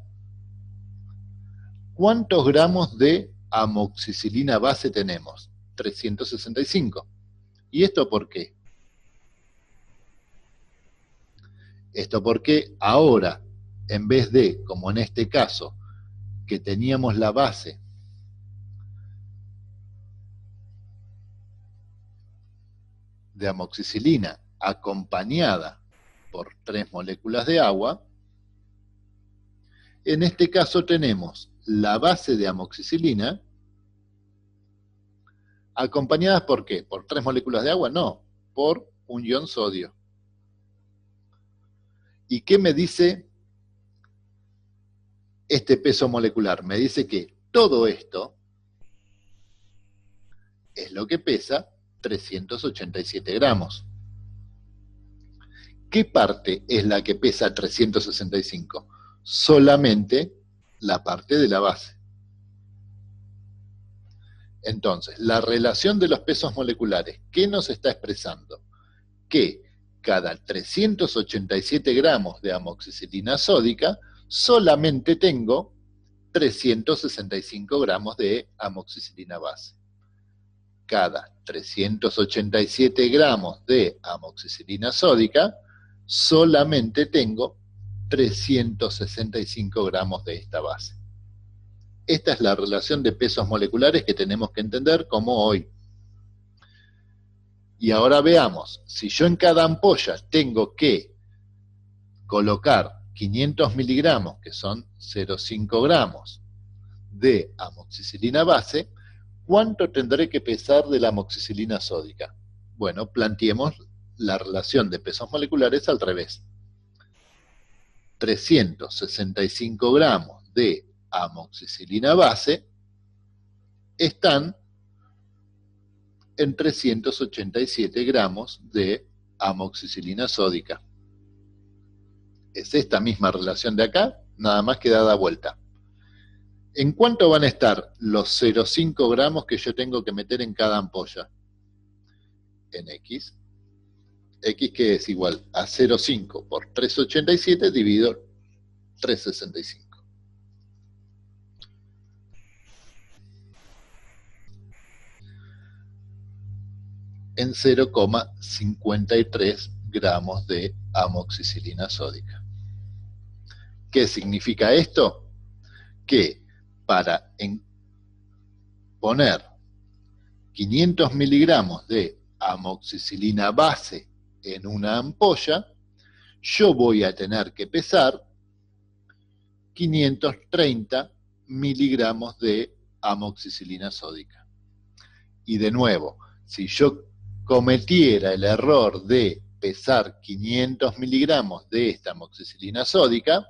¿cuántos gramos de amoxicilina base tenemos? 365. ¿Y esto por qué? Esto porque ahora, en vez de, como en este caso, que teníamos la base de amoxicilina acompañada por 3 moléculas de agua, en este caso tenemos la base de amoxicilina acompañadas ¿por qué? ¿Por 3 moléculas de agua? No, por un ion sodio. ¿Y qué me dice este peso molecular? Me dice que todo esto es lo que pesa 387 gramos. ¿Qué parte es la que pesa 365? Solamente la parte de la base. Entonces, la relación de los pesos moleculares, ¿qué nos está expresando? Que cada 387 gramos de amoxicilina sódica solamente tengo 365 gramos de amoxicilina base. Cada 387 gramos de amoxicilina sódica solamente tengo 365 gramos de esta base. Esta es la relación de pesos moleculares que tenemos que entender como hoy. Y ahora veamos, si yo en cada ampolla tengo que colocar 500 miligramos, que son 0,5 gramos, de amoxicilina base, ¿cuánto tendré que pesar de la amoxicilina sódica? Bueno, planteemos la relación de pesos moleculares al revés. 365 gramos de amoxicilina base están en 387 gramos de amoxicilina sódica. Es esta misma relación de acá, nada más que dada vuelta. ¿En cuánto van a estar los 0,5 gramos que yo tengo que meter en cada ampolla? En X. X que es igual a 0,5 por 387 dividido 365. en 0,53 gramos de amoxicilina sódica. ¿Qué significa esto? Que para poner 500 miligramos de amoxicilina base en una ampolla, yo voy a tener que pesar 530 miligramos de amoxicilina sódica. Y de nuevo, si yo cometiera el error de pesar 500 miligramos de esta amoxicilina sódica,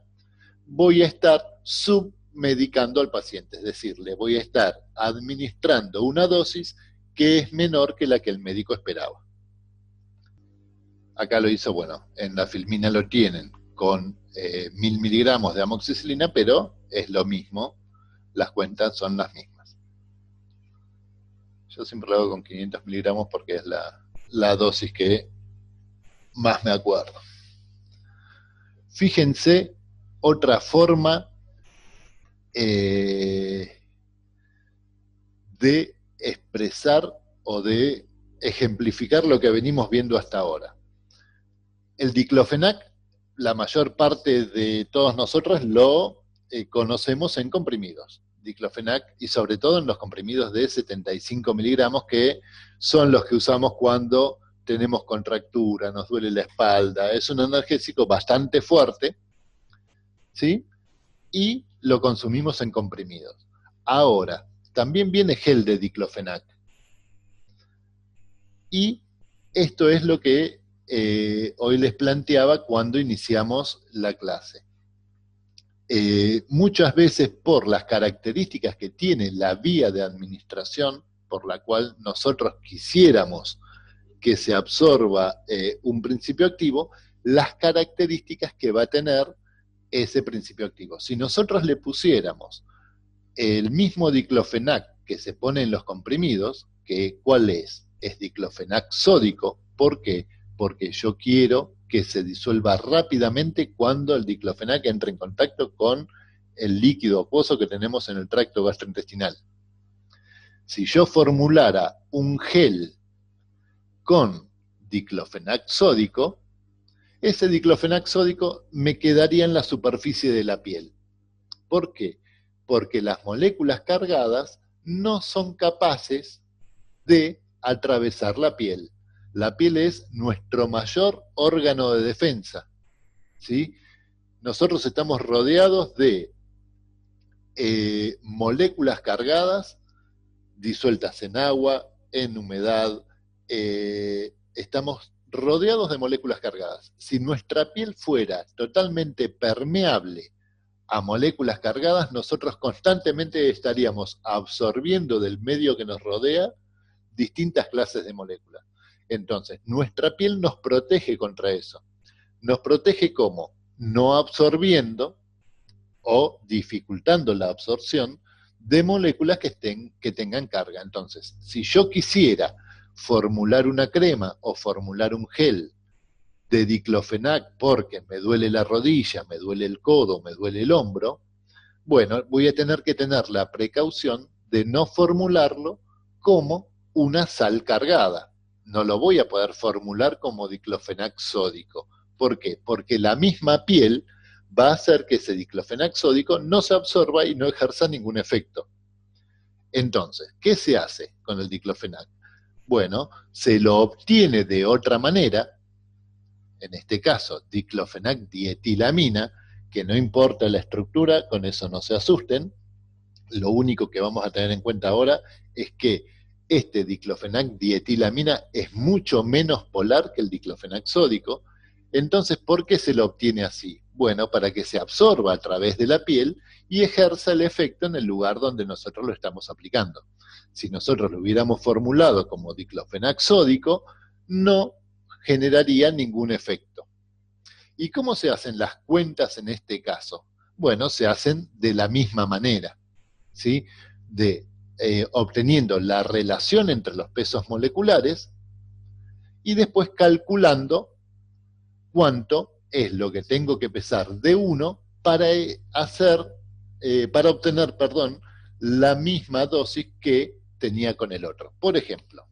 voy a estar submedicando al paciente, es decir, le voy a estar administrando una dosis que es menor que la que el médico esperaba. Acá lo hizo, bueno, en la filmina lo tienen con 1000 miligramos de amoxicilina, pero es lo mismo, las cuentas son las mismas. Yo siempre lo hago con 500 miligramos porque es la dosis que más me acuerdo. Fíjense otra forma de expresar o de ejemplificar lo que venimos viendo hasta ahora. El diclofenac, la mayor parte de todos nosotros lo conocemos en comprimidos. Diclofenac, y sobre todo en los comprimidos de 75 miligramos, que son los que usamos cuando tenemos contractura, nos duele la espalda. Es un analgésico bastante fuerte, ¿sí? Y lo consumimos en comprimidos. Ahora, también viene gel de diclofenac. Y esto es lo que hoy les planteaba cuando iniciamos la clase. Muchas veces por las características que tiene la vía de administración, por la cual nosotros quisiéramos que se absorba un principio activo, las características que va a tener ese principio activo. Si nosotros le pusiéramos el mismo diclofenac que se pone en los comprimidos, ¿cuál es? Es diclofenac sódico. ¿Por qué? Porque yo quiero que se disuelva rápidamente cuando el diclofenac entre en contacto con el líquido acuoso que tenemos en el tracto gastrointestinal. Si yo formulara un gel con diclofenac sódico, ese diclofenac sódico me quedaría en la superficie de la piel. ¿Por qué? Porque las moléculas cargadas no son capaces de atravesar la piel. La piel es nuestro mayor órgano de defensa, ¿sí? Nosotros estamos rodeados de moléculas cargadas, disueltas en agua, en humedad, estamos rodeados de moléculas cargadas. Si nuestra piel fuera totalmente permeable a moléculas cargadas, nosotros constantemente estaríamos absorbiendo del medio que nos rodea distintas clases de moléculas. Entonces, nuestra piel nos protege contra eso. Nos protege ¿cómo? No absorbiendo o dificultando la absorción de moléculas que tengan carga. Entonces, si yo quisiera formular una crema o formular un gel de diclofenac porque me duele la rodilla, me duele el codo, me duele el hombro, bueno, voy a tener que tener la precaución de no formularlo como una sal cargada. No lo voy a poder formular como diclofenac sódico. ¿Por qué? Porque la misma piel va a hacer que ese diclofenac sódico no se absorba y no ejerza ningún efecto. Entonces, ¿qué se hace con el diclofenac? Bueno, se lo obtiene de otra manera, en este caso, diclofenac dietilamina, que no importa la estructura, con eso no se asusten. Lo único que vamos a tener en cuenta ahora es que este diclofenac dietilamina es mucho menos polar que el diclofenac sódico. Entonces, ¿por qué se lo obtiene así? Bueno, para que se absorba a través de la piel y ejerza el efecto en el lugar donde nosotros lo estamos aplicando. Si nosotros lo hubiéramos formulado como diclofenac sódico, no generaría ningún efecto. ¿Y cómo se hacen las cuentas en este caso? Bueno, se hacen de la misma manera, ¿sí? Obteniendo la relación entre los pesos moleculares y después calculando cuánto es lo que tengo que pesar de uno para obtener, la misma dosis que tenía con el otro. Por ejemplo,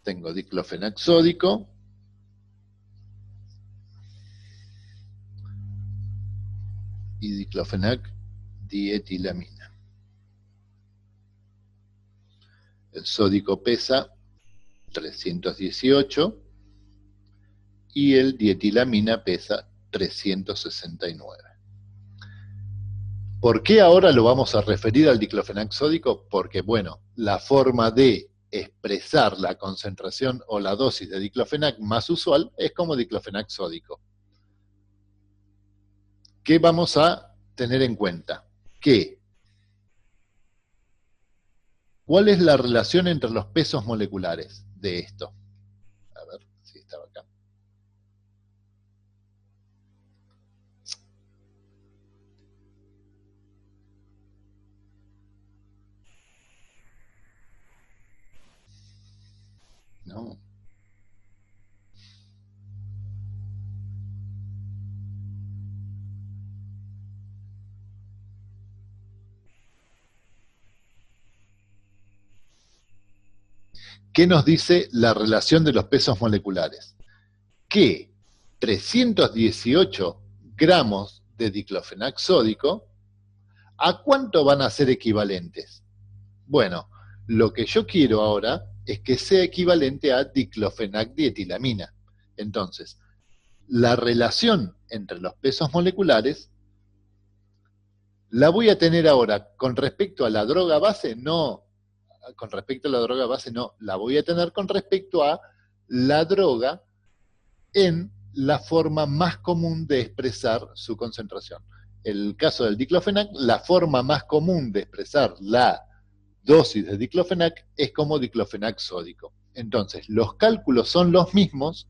tengo diclofenac sódico y diclofenac dietilamina. El sódico pesa 318 y el dietilamina pesa 369. ¿Por qué ahora lo vamos a referir al diclofenac sódico? Porque, bueno, la forma de expresar la concentración o la dosis de diclofenac más usual es como diclofenac sódico. ¿Qué vamos a tener en cuenta? ¿Cuál es la relación entre los pesos moleculares de esto? A ver si estaba acá. No. ¿Qué nos dice la relación de los pesos moleculares? Que 318 gramos de diclofenac sódico, ¿a cuánto van a ser equivalentes? Bueno, lo que yo quiero ahora es que sea equivalente a diclofenac dietilamina. Entonces, la relación entre los pesos moleculares la voy a tener ahora con respecto a la droga base, no, con respecto a la droga base no, la voy a tener con respecto a la droga en la forma más común de expresar su concentración. El caso del diclofenac, la forma más común de expresar la dosis de diclofenac es como diclofenac sódico. Entonces, los cálculos son los mismos,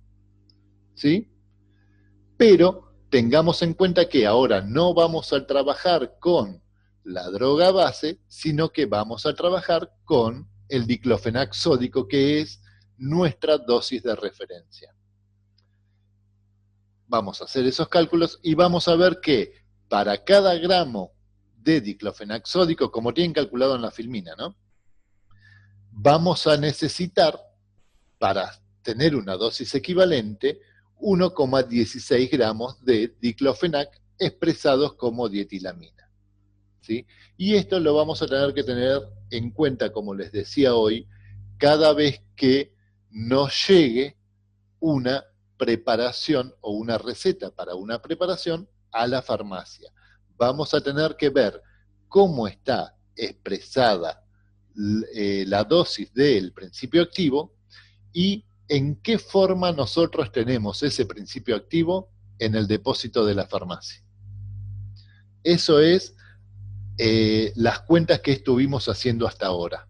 ¿sí? Pero tengamos en cuenta que ahora no vamos a trabajar con la droga base, sino que vamos a trabajar con el diclofenac sódico, que es nuestra dosis de referencia. Vamos a hacer esos cálculos y vamos a ver que para cada gramo de diclofenac sódico, como tienen calculado en la filmina, ¿no? Vamos a necesitar, para tener una dosis equivalente, 1,16 gramos de diclofenac expresados como dietilamina, ¿sí? Y esto lo vamos a tener que tener en cuenta, como les decía hoy, cada vez que nos llegue una preparación o una receta para una preparación a la farmacia. Vamos a tener que ver cómo está expresada la dosis del principio activo y en qué forma nosotros tenemos ese principio activo en el depósito de la farmacia. Eso es las cuentas que estuvimos haciendo hasta ahora.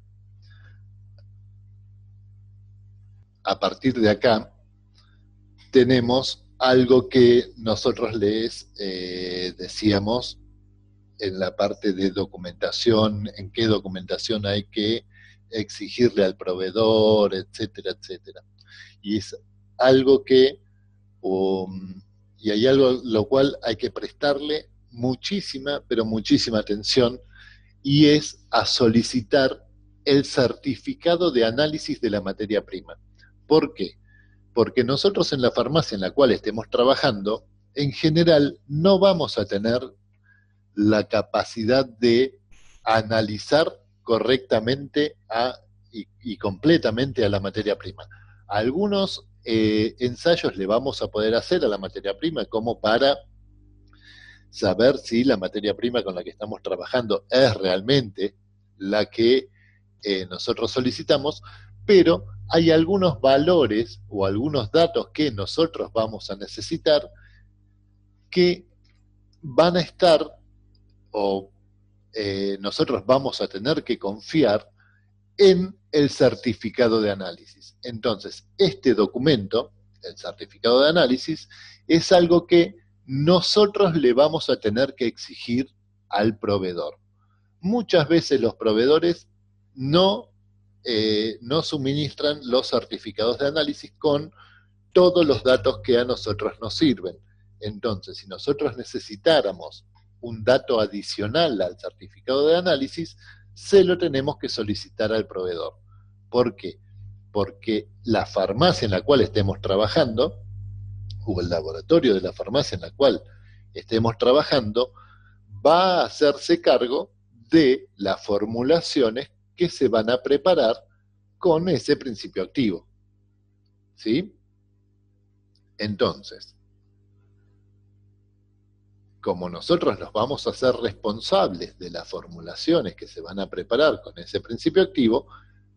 A partir de acá tenemos algo que nosotros les decíamos en la parte de documentación, en qué documentación hay que exigirle al proveedor, etcétera, etcétera. Y es algo que, y hay algo lo cual hay que prestarle muchísima, pero muchísima atención, y es a solicitar el certificado de análisis de la materia prima. ¿Por qué? Porque nosotros en la farmacia en la cual estemos trabajando, en general no vamos a tener la capacidad de analizar correctamente y completamente a la materia prima. Algunos ensayos le vamos a poder hacer a la materia prima como para saber si la materia prima con la que estamos trabajando es realmente la que nosotros solicitamos, pero hay algunos valores o algunos datos que nosotros vamos a necesitar que van a estar o nosotros vamos a tener que confiar en el certificado de análisis. Entonces, este documento, el certificado de análisis, es algo que nosotros le vamos a tener que exigir al proveedor. Muchas veces los proveedores no suministran los certificados de análisis con todos los datos que a nosotros nos sirven. Entonces, si nosotros necesitáramos un dato adicional al certificado de análisis, se lo tenemos que solicitar al proveedor. ¿Por qué? porque la farmacia en la cual estemos trabajando, o el laboratorio de la farmacia en la cual estemos trabajando, va a hacerse cargo de las formulaciones que se van a preparar con ese principio activo. ¿Sí? Entonces, como nosotros nos vamos a hacer responsables de las formulaciones que se van a preparar con ese principio activo,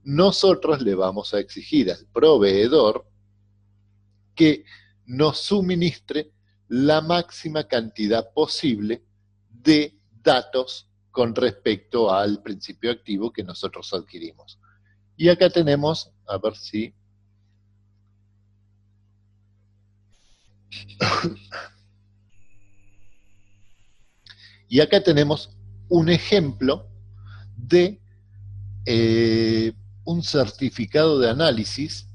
nosotros le vamos a exigir al proveedor que nos suministre la máxima cantidad posible de datos con respecto al principio activo que nosotros adquirimos. Y acá tenemos, a ver si... Y acá tenemos un ejemplo de un certificado de análisis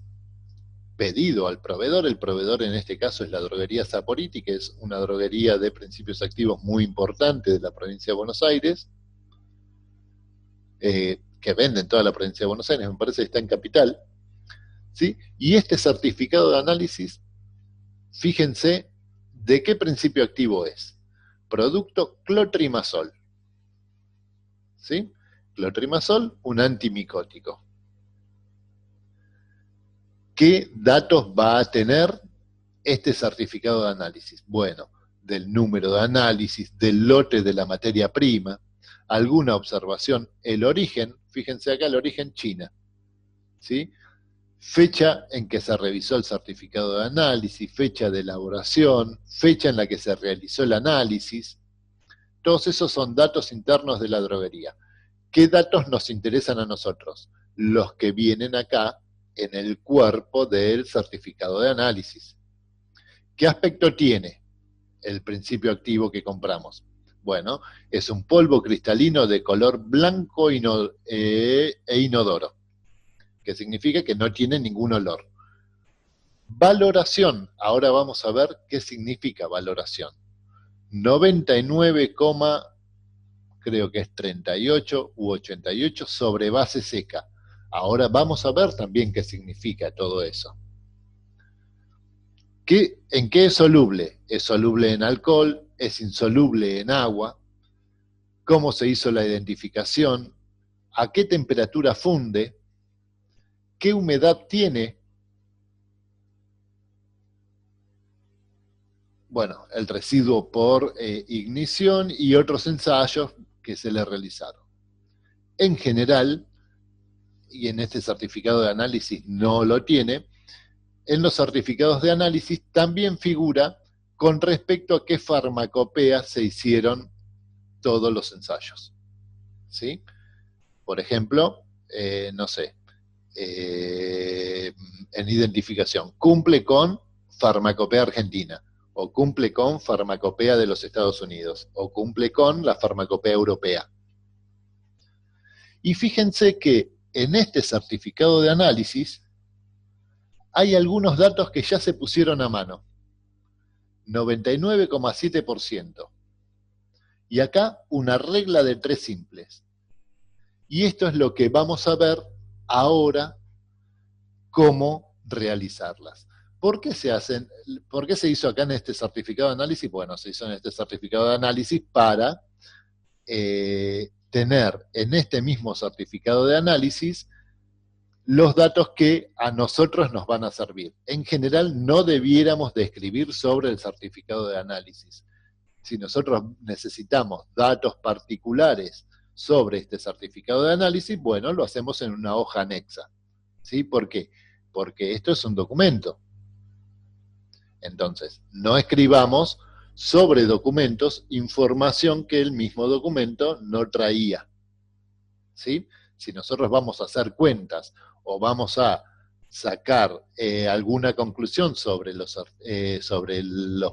pedido al proveedor. El proveedor en este caso es la droguería Saporiti, que es una droguería de principios activos muy importante de la provincia de Buenos Aires, que vende en toda la provincia de Buenos Aires, me parece que está en Capital, ¿sí? Y este certificado de análisis, fíjense de qué principio activo es. Producto clotrimazol, ¿sí? Clotrimazol, un antimicótico. ¿Qué datos va a tener este certificado de análisis? Bueno, del número de análisis, del lote de la materia prima, alguna observación, el origen, fíjense acá el origen China, ¿sí? Fecha en que se revisó el certificado de análisis, fecha de elaboración, fecha en la que se realizó el análisis. Todos esos son datos internos de la droguería. ¿Qué datos nos interesan a nosotros? Los que vienen acá en el cuerpo del certificado de análisis. ¿Qué aspecto tiene el principio activo que compramos? Bueno, es un polvo cristalino de color blanco e inodoro, que significa que no tiene ningún olor. Valoración, ahora vamos a ver qué significa valoración. 99, creo que es 38 u 88 sobre base seca. Ahora vamos a ver también qué significa todo eso. ¿En qué es soluble? ¿Es soluble en alcohol? ¿Es insoluble en agua? ¿Cómo se hizo la identificación? ¿A qué temperatura funde? ¿Qué humedad tiene? Bueno, el residuo por ignición y otros ensayos que se le realizaron. En general, y en este certificado de análisis no lo tiene, en los certificados de análisis también figura con respecto a qué farmacopea se hicieron todos los ensayos. ¿Sí? Por ejemplo, no sé, en identificación, cumple con farmacopea argentina, o cumple con farmacopea de los Estados Unidos, o cumple con la farmacopea europea. Y fíjense que en este certificado de análisis hay algunos datos que ya se pusieron a mano. 99,7%. Y acá una regla de 3 simples. Y esto es lo que vamos a ver ahora cómo realizarlas. ¿Por qué se hacen? ¿Por qué se hizo acá en este certificado de análisis? Bueno, se hizo en este certificado de análisis para tener en este mismo certificado de análisis los datos que a nosotros nos van a servir. En general no debiéramos de escribir sobre el certificado de análisis. Si nosotros necesitamos datos particulares sobre este certificado de análisis, bueno, lo hacemos en una hoja anexa. ¿Sí? ¿Por qué? Porque esto es un documento. Entonces, no escribamos sobre documentos información que el mismo documento no traía. ¿Sí? Si nosotros vamos a hacer cuentas o vamos a sacar alguna conclusión sobre los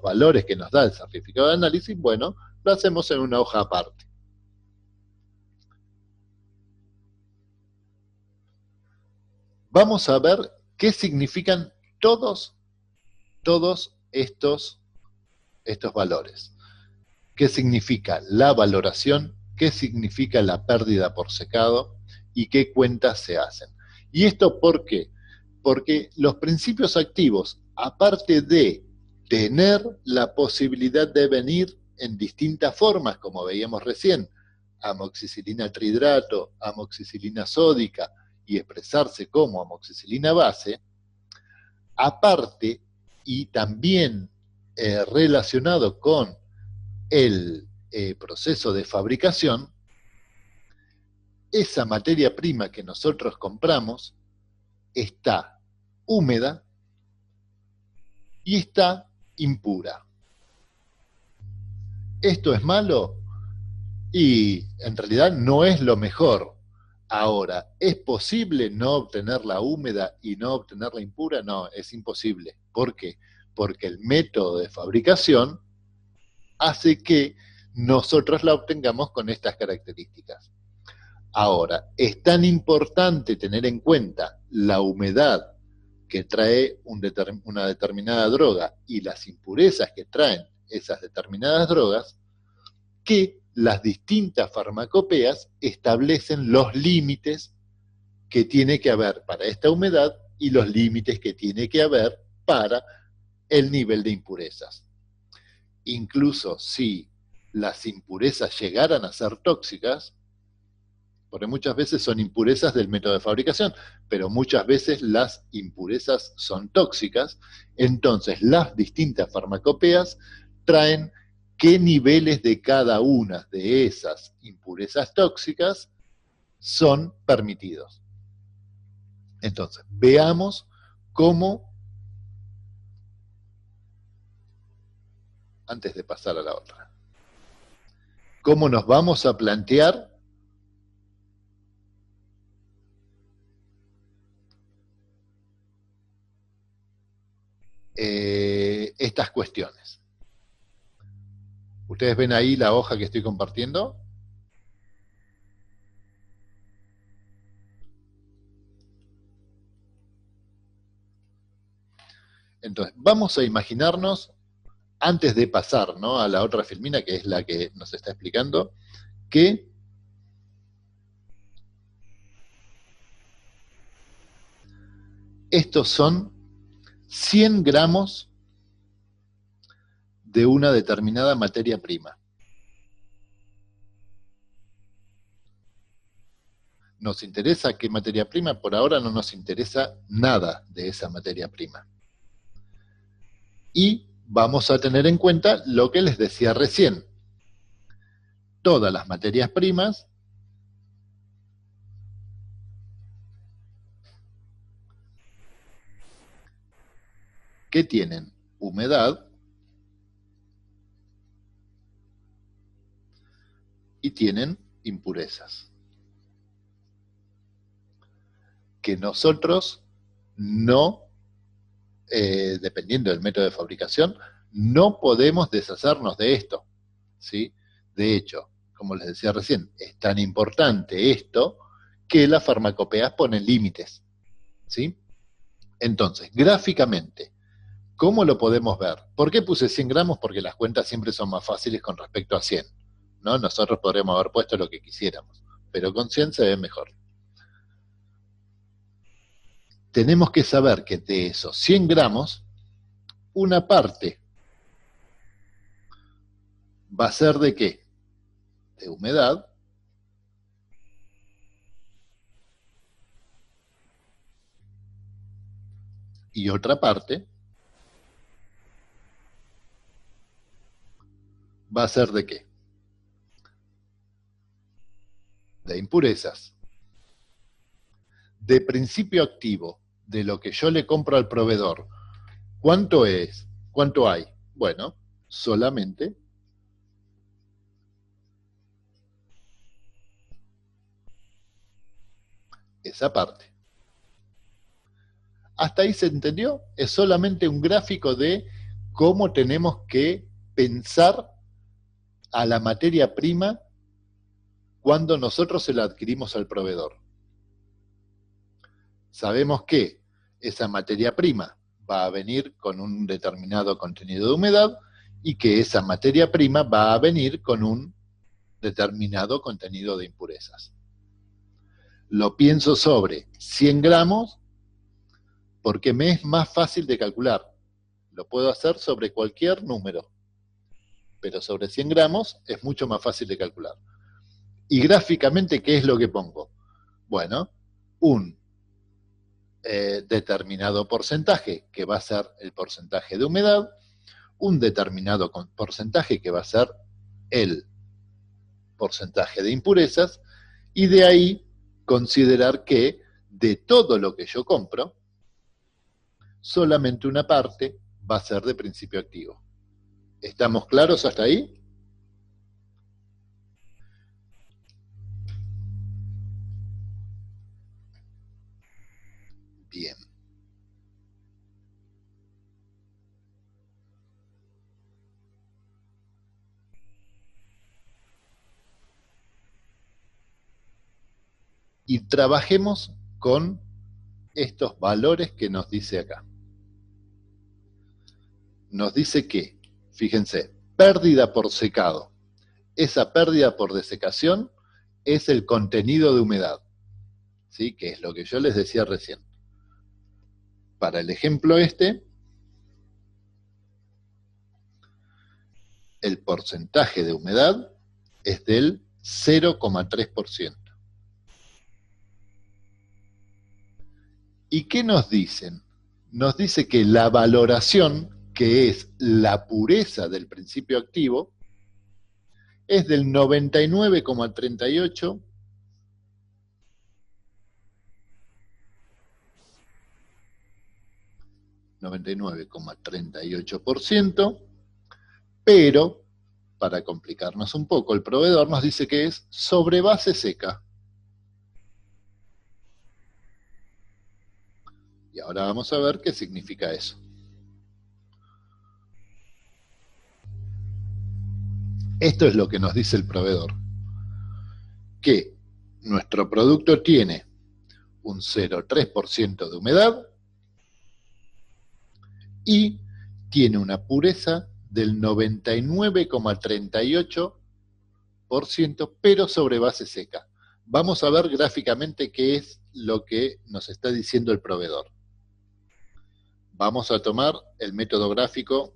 valores que nos da el certificado de análisis, bueno, lo hacemos en una hoja aparte. Vamos a ver qué significan todos estos valores. ¿Qué significa la valoración? ¿Qué significa la pérdida por secado? ¿Y qué cuentas se hacen? ¿Y esto por qué? Porque los principios activos, aparte de tener la posibilidad de venir en distintas formas, como veíamos recién, amoxicilina trihidrato, amoxicilina sódica, y expresarse como amoxicilina base, aparte y también relacionado con el proceso de fabricación, esa materia prima que nosotros compramos está húmeda y está impura. ¿Esto es malo? Y en realidad no es lo mejor. Ahora, ¿es posible no obtenerla húmeda y no obtenerla impura? No, es imposible. ¿Por qué? Porque el método de fabricación hace que nosotros la obtengamos con estas características. Ahora, es tan importante tener en cuenta la humedad que trae una determinada droga y las impurezas que traen esas determinadas drogas, que las distintas farmacopeas establecen los límites que tiene que haber para esta humedad y los límites que tiene que haber para el nivel de impurezas. Incluso si las impurezas llegaran a ser tóxicas, porque muchas veces son impurezas del método de fabricación, pero muchas veces las impurezas son tóxicas, entonces las distintas farmacopeas traen qué niveles de cada una de esas impurezas tóxicas son permitidos. Entonces, veamos cómo, antes de pasar a la otra, cómo nos vamos a plantear estas cuestiones. ¿Ustedes ven ahí la hoja que estoy compartiendo? Entonces, vamos a imaginarnos, antes de pasar, ¿no?, a la otra filmina, que es la que nos está explicando, que estos son 100 gramos de una determinada materia prima. ¿Nos interesa qué materia prima? Por ahora no nos interesa nada de esa materia prima. Y vamos a tener en cuenta lo que les decía recién. Todas las materias primas que tienen humedad y tienen impurezas, que nosotros no, dependiendo del método de fabricación, no podemos deshacernos de esto, ¿sí? De hecho, como les decía recién, es tan importante esto que las farmacopeas ponen límites, ¿sí? Entonces, gráficamente, ¿cómo lo podemos ver? ¿Por qué puse 100 gramos? Porque las cuentas siempre son más fáciles con respecto a 100, ¿no? Nosotros podríamos haber puesto lo que quisiéramos, pero con 100 se ve mejor. Tenemos que saber que de esos 100 gramos, una parte va a ser ¿de qué? De humedad, y otra parte va a ser ¿de qué? De impurezas. De principio activo, de lo que yo le compro al proveedor, ¿cuánto es? ¿Cuánto hay? Bueno, solamente esa parte. ¿Hasta ahí se entendió? Es solamente un gráfico de cómo tenemos que pensar a la materia prima cuando nosotros se la adquirimos al proveedor. Sabemos que esa materia prima va a venir con un determinado contenido de humedad y que esa materia prima va a venir con un determinado contenido de impurezas. Lo pienso sobre 100 gramos porque me es más fácil de calcular. Lo puedo hacer sobre cualquier número, pero sobre 100 gramos es mucho más fácil de calcular. Y gráficamente, ¿qué es lo que pongo? Bueno, un determinado porcentaje, que va a ser el porcentaje de humedad, un determinado porcentaje, que va a ser el porcentaje de impurezas, y de ahí considerar que de todo lo que yo compro, solamente una parte va a ser de principio activo. ¿Estamos claros hasta ahí? Bien. Y trabajemos con estos valores que nos dice acá. Nos dice que, fíjense, pérdida por secado. Esa pérdida por desecación es el contenido de humedad, ¿sí? Que es lo que yo les decía recién. Para el ejemplo este, el porcentaje de humedad es del 0,3%. ¿Y qué nos dicen? Nos dice que la valoración, que es la pureza del principio activo, es del 99,38%, 99,38%, pero, para complicarnos un poco, el proveedor nos dice que es sobre base seca. Y ahora vamos a ver qué significa eso. Esto es lo que nos dice el proveedor, que nuestro producto tiene un 0,3% de humedad y tiene una pureza del 99,38%, pero sobre base seca. Vamos a ver gráficamente qué es lo que nos está diciendo el proveedor. Vamos a tomar el método gráfico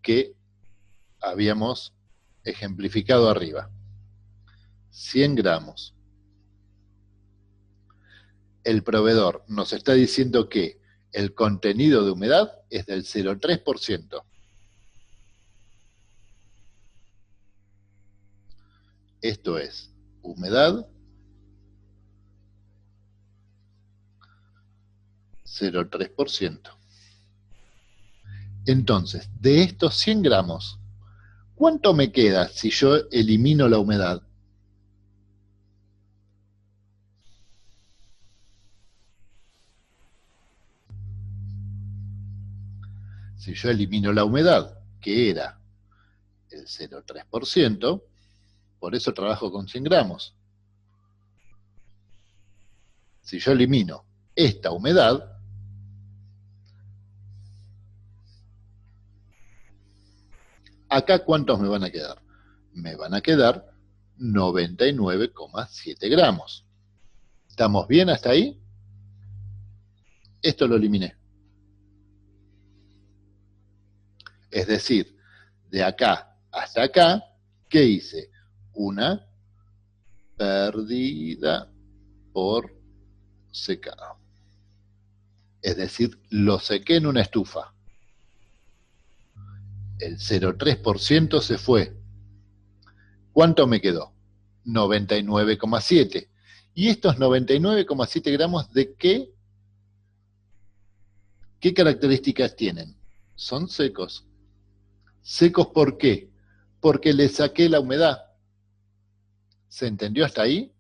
que habíamos ejemplificado arriba. 100 gramos. El proveedor nos está diciendo que el contenido de humedad es del 0,3%. Esto es humedad 0,3%. Entonces, de estos 100 gramos, ¿cuánto me queda si yo elimino la humedad? Si yo elimino la humedad, que era el 0,3%, por eso trabajo con 100 gramos. Si yo elimino esta humedad, acá ¿cuántos me van a quedar? Me van a quedar 99,7 gramos. ¿Estamos bien hasta ahí? Esto lo eliminé. Es decir, de acá hasta acá, ¿qué hice? Una pérdida por secado. Es decir, lo sequé en una estufa. El 0,3% se fue. ¿Cuánto me quedó? 99,7. ¿Y estos 99,7 gramos de qué características tienen? Son secos. ¿Secos por qué? Porque le saqué la humedad. ¿Se entendió hasta ahí?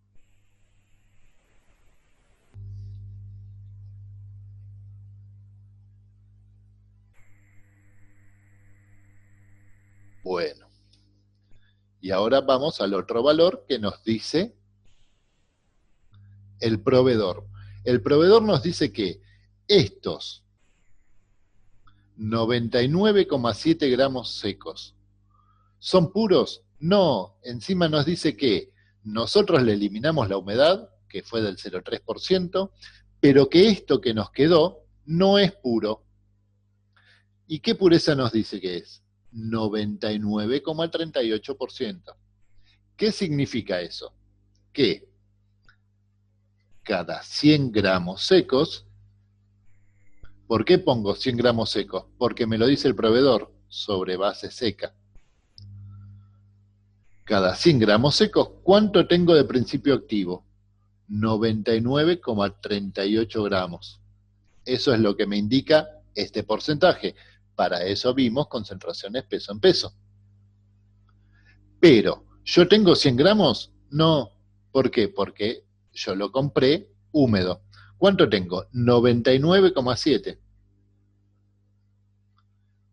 Bueno. Y ahora vamos al otro valor que nos dice el proveedor. El proveedor nos dice que estos 99,7 gramos secos, ¿son puros? No, encima nos dice que nosotros le eliminamos la humedad, que fue del 0,3%, pero que esto que nos quedó no es puro. ¿Y qué pureza nos dice que es? 99,38%. ¿Qué significa eso? Que cada 100 gramos secos, ¿por qué pongo 100 gramos secos? Porque me lo dice el proveedor, sobre base seca. Cada 100 gramos secos, ¿cuánto tengo de principio activo? 99,38 gramos. Eso es lo que me indica este porcentaje. Para eso vimos concentraciones peso en peso. Pero, ¿yo tengo 100 gramos? No. ¿Por qué? Porque yo lo compré húmedo. ¿Cuánto tengo? 99,7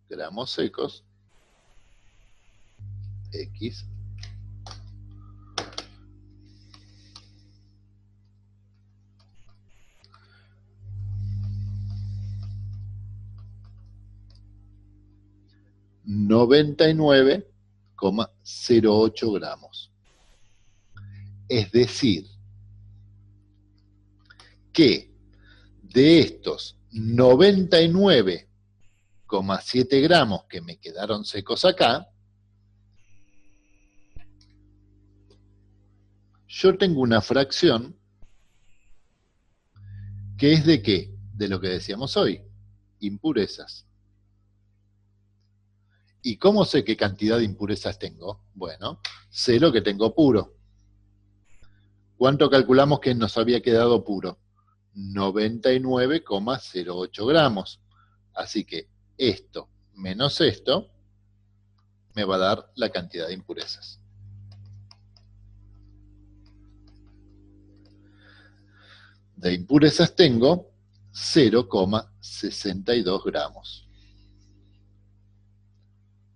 gramos secos X. $99,08 gramos. Es decir, que de estos 99,7 gramos que me quedaron secos acá, yo tengo una fracción que es ¿de qué? De lo que decíamos hoy, impurezas. ¿Y cómo sé qué cantidad de impurezas tengo? Bueno, sé lo que tengo puro. ¿Cuánto calculamos que nos había quedado puro? 99,08 gramos. Así que esto menos esto me va a dar la cantidad de impurezas. De impurezas tengo 0,62 gramos.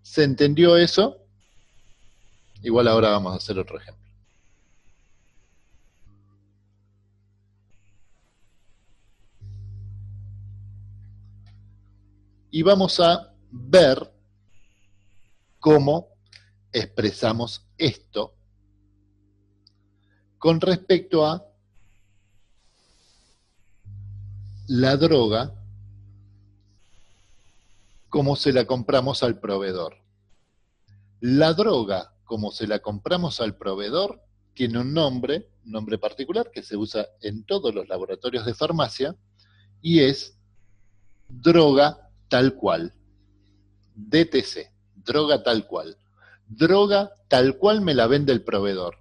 ¿Se entendió eso? Igual ahora vamos a hacer otro ejemplo. Y vamos a ver cómo expresamos esto con respecto a la droga, como se la compramos al proveedor. La droga, como se la compramos al proveedor, tiene un nombre particular que se usa en todos los laboratorios de farmacia, y es droga tal cual. DTC, droga tal cual. Droga tal cual me la vende el proveedor.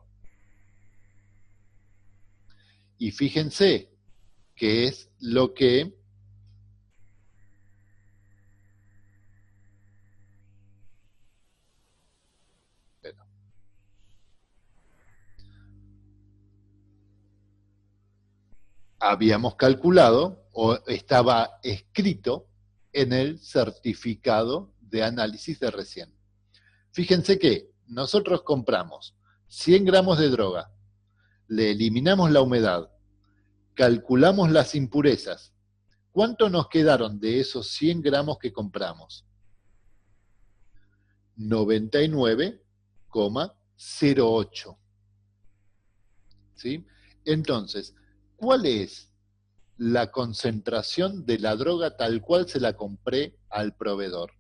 Y fíjense que es lo que habíamos calculado o estaba escrito en el certificado de análisis de recién. Fíjense que nosotros compramos 100 gramos de droga, le eliminamos la humedad, calculamos las impurezas. ¿Cuánto nos quedaron de esos 100 gramos que compramos? 99,08. ¿Sí? Entonces, ¿cuál es la concentración de la droga tal cual se la compré al proveedor?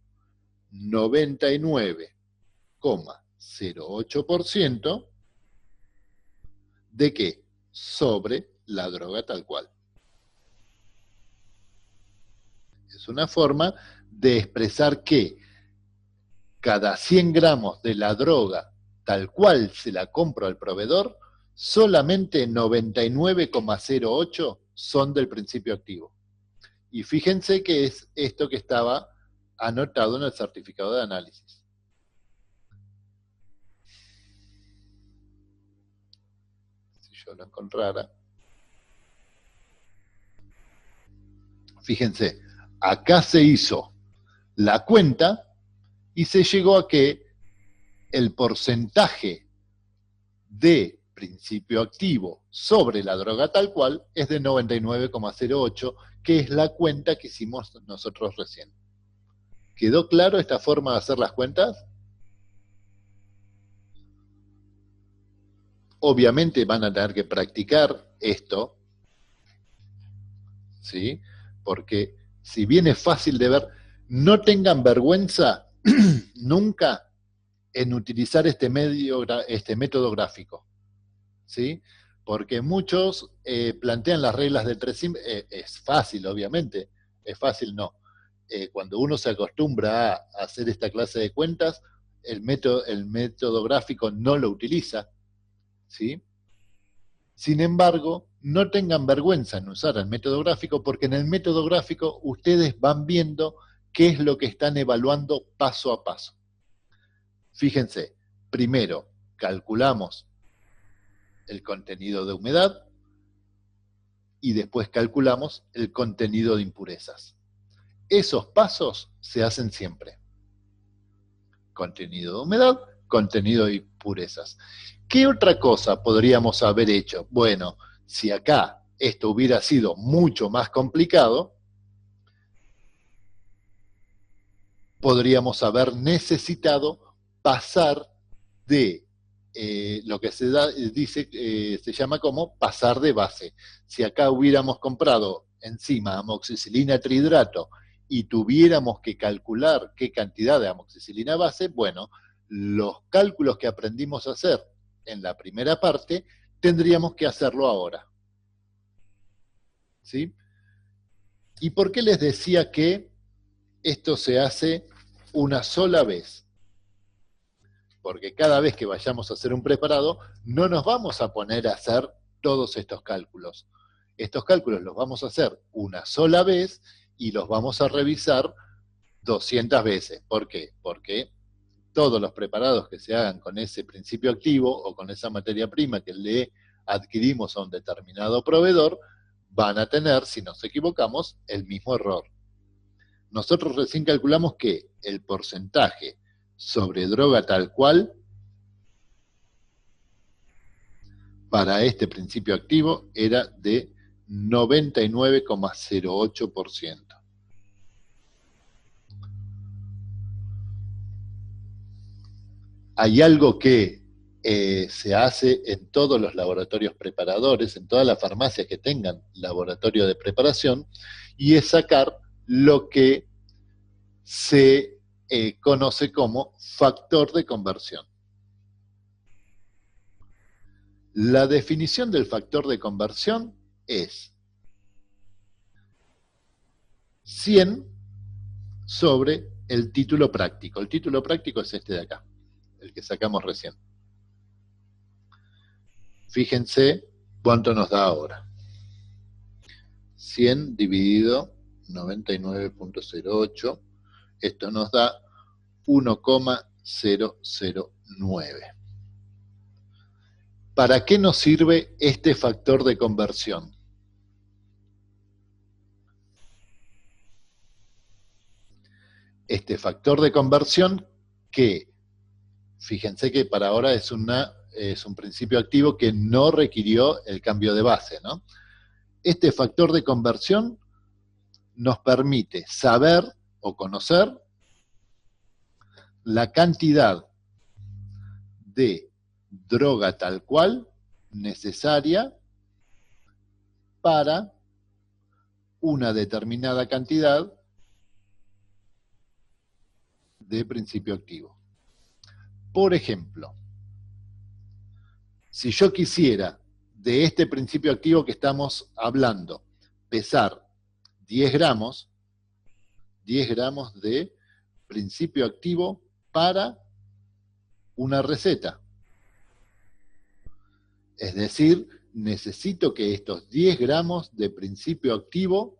99,08% ¿de qué? Sobre la droga tal cual. Es una forma de expresar que cada 100 gramos de la droga tal cual se la compro al proveedor, solamente 99,08 son del principio activo. Y fíjense que es esto que estaba anotado en el certificado de análisis. Si yo lo encontrara. Fíjense, acá se hizo la cuenta y se llegó a que el porcentaje de principio activo sobre la droga tal cual es de 99,08, que es la cuenta que hicimos nosotros recién. ¿Quedó claro esta forma de hacer las cuentas? Obviamente van a tener que practicar esto ¿sí? Porque si bien es fácil de ver, no tengan vergüenza nunca en utilizar este método gráfico, ¿sí? Porque muchos plantean las reglas de tres símbolos, es fácil, obviamente, es fácil no. Cuando uno se acostumbra a hacer esta clase de cuentas, el método gráfico no lo utiliza, ¿sí? Sin embargo, no tengan vergüenza en usar el método gráfico, porque en el método gráfico ustedes van viendo qué es lo que están evaluando paso a paso. Fíjense, primero calculamos el contenido de humedad y después calculamos el contenido de impurezas. Esos pasos se hacen siempre. Contenido de humedad, contenido de impurezas. ¿Qué otra cosa podríamos haber hecho? Bueno, si acá esto hubiera sido mucho más complicado, podríamos haber necesitado pasar de lo que se llama como pasar de base. Si acá hubiéramos comprado encima amoxicilina trihidrato y tuviéramos que calcular qué cantidad de amoxicilina base, bueno, los cálculos que aprendimos a hacer en la primera parte, tendríamos que hacerlo ahora. ¿Sí? ¿Y por qué les decía que esto se hace una sola vez? Porque cada vez que vayamos a hacer un preparado, no nos vamos a poner a hacer todos estos cálculos. Estos cálculos los vamos a hacer una sola vez y los vamos a revisar 200 veces. ¿Por qué? Porque todos los preparados que se hagan con ese principio activo o con esa materia prima que le adquirimos a un determinado proveedor, van a tener, si nos equivocamos, el mismo error. Nosotros recién calculamos que el porcentaje sobre droga tal cual para este principio activo era de 99,08%. Hay algo que se hace en todos los laboratorios preparadores, en todas las farmacias que tengan laboratorio de preparación, y es sacar lo que se conoce como factor de conversión. La definición del factor de conversión es 100 sobre el título práctico. El título práctico es este de acá, el que sacamos recién. Fíjense cuánto nos da ahora. 100 dividido 99,08. Esto nos da 1,009. ¿Para qué nos sirve este factor de conversión? Este factor de conversión que, fíjense que para ahora es un principio activo que no requirió el cambio de base, ¿no? Este factor de conversión nos permite saber o conocer la cantidad de droga tal cual necesaria para una determinada cantidad de principio activo. Por ejemplo, si yo quisiera de este principio activo que estamos hablando pesar 10 gramos de principio activo para una receta. Es decir, necesito que estos 10 gramos de principio activo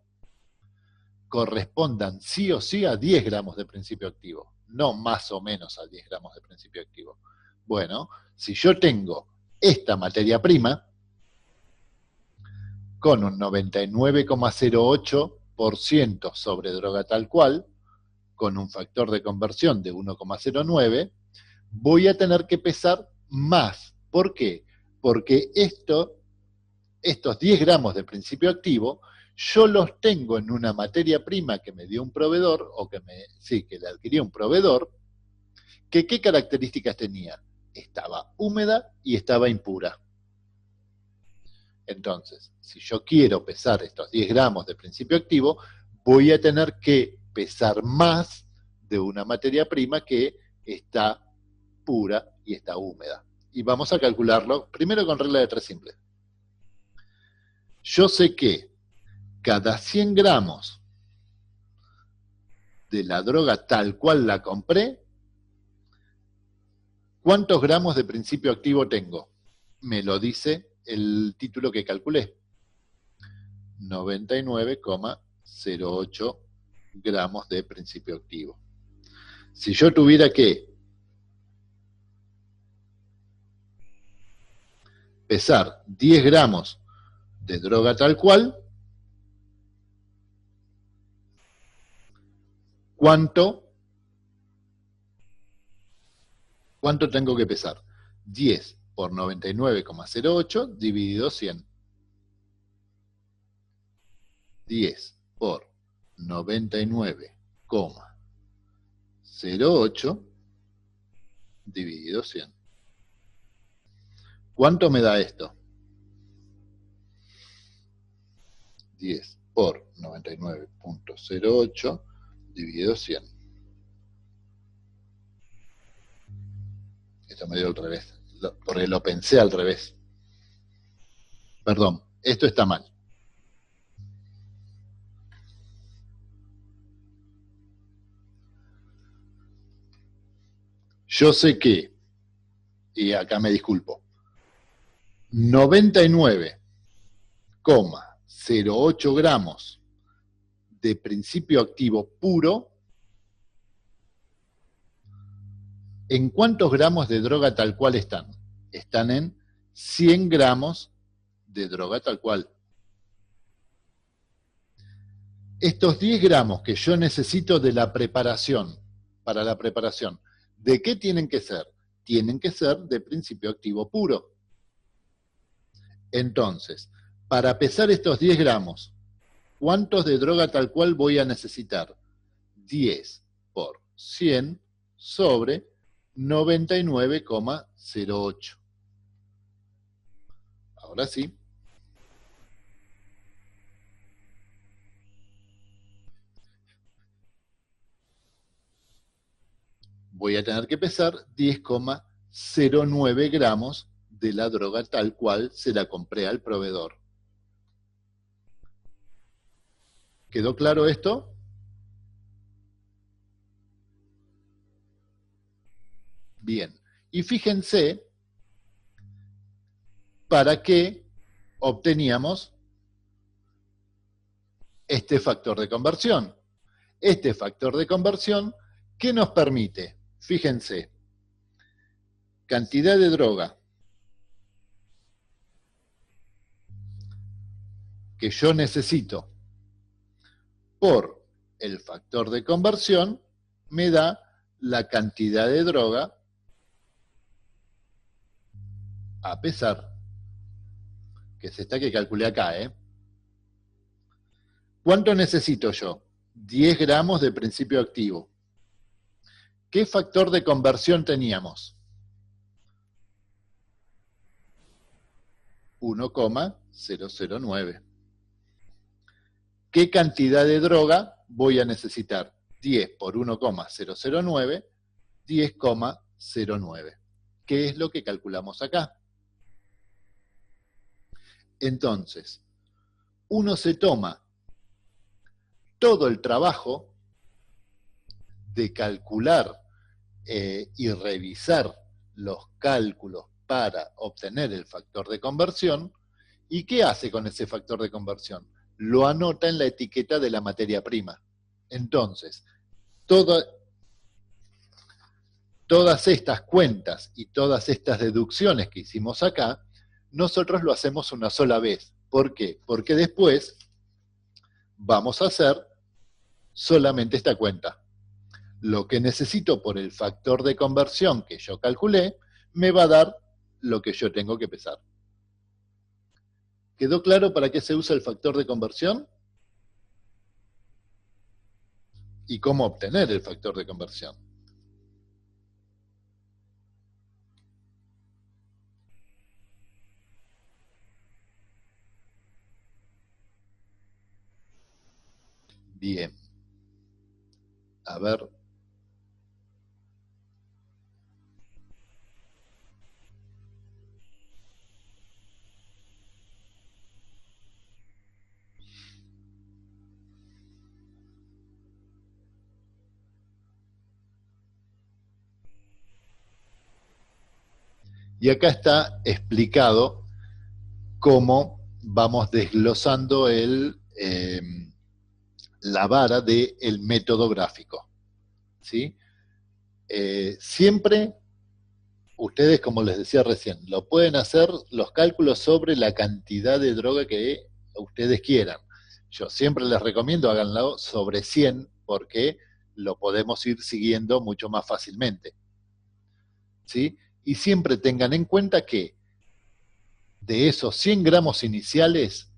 correspondan sí o sí a 10 gramos de principio activo, no más o menos a 10 gramos de principio activo. Bueno, si yo tengo esta materia prima con un 99,08% sobre droga tal cual, con un factor de conversión de 1,09, voy a tener que pesar más. ¿Por qué? Porque estos 10 gramos de principio activo, yo los tengo en una materia prima que me dio un proveedor, o que le adquirió un proveedor, que ¿qué características tenía? Estaba húmeda y estaba impura. Entonces, si yo quiero pesar estos 10 gramos de principio activo, voy a tener que pesar más de una materia prima que está pura y está húmeda. Y vamos a calcularlo primero con regla de 3 simple. Yo sé que cada 100 gramos de la droga tal cual la compré, ¿cuántos gramos de principio activo tengo? Me lo dice el título que calculé. 99,08 gramos de principio activo. Si yo tuviera que pesar 10 gramos de droga tal cual, ¿cuánto tengo que pesar? 10 por 99,08 dividido 100. 10 por 99,08 dividido 100. ¿Cuánto me da esto? 10 por 99,08 dividido 100. Esto me dio al revés, porque lo pensé al revés. Perdón, esto está mal. Yo sé que, y acá me disculpo, 99,08 gramos de principio activo puro, ¿en cuántos gramos de droga tal cual están? Están en 100 gramos de droga tal cual. Estos 10 gramos que yo necesito de la preparación, para la preparación, ¿de qué tienen que ser? Tienen que ser de principio activo puro. Entonces, para pesar estos 10 gramos, ¿cuántos de droga tal cual voy a necesitar? 10 por 100 sobre 99,08. Ahora sí. Voy a tener que pesar 10,09 gramos de la droga tal cual se la compré al proveedor. ¿Quedó claro esto? Bien. Y fíjense para qué obteníamos este factor de conversión. Este factor de conversión, ¿qué nos permite? Fíjense, cantidad de droga que yo necesito por el factor de conversión me da la cantidad de droga a pesar, que es esta que calculé acá, ¿eh? ¿Cuánto necesito yo? 10 gramos de principio activo. ¿Qué factor de conversión teníamos? 1,009. ¿Qué cantidad de droga voy a necesitar? 10 por 1,009, 10,09. ¿Qué es lo que calculamos acá? Entonces, uno se toma todo el trabajo de calcular y revisar los cálculos para obtener el factor de conversión. ¿Y qué hace con ese factor de conversión? Lo anota en la etiqueta de la materia prima. Entonces, todas estas cuentas y todas estas deducciones que hicimos acá, nosotros lo hacemos una sola vez. ¿Por qué? Porque después vamos a hacer solamente esta cuenta. Lo que necesito por el factor de conversión que yo calculé, me va a dar lo que yo tengo que pesar. ¿Quedó claro para qué se usa el factor de conversión? ¿Y cómo obtener el factor de conversión? Bien. A ver. Y acá está explicado cómo vamos desglosando la vara del método gráfico. ¿Sí? Siempre ustedes, como les decía recién, lo pueden hacer los cálculos sobre la cantidad de droga que ustedes quieran. Yo siempre les recomiendo háganlo sobre 100 porque lo podemos ir siguiendo mucho más fácilmente. ¿Sí? Y siempre tengan en cuenta que de esos 100 gramos iniciales,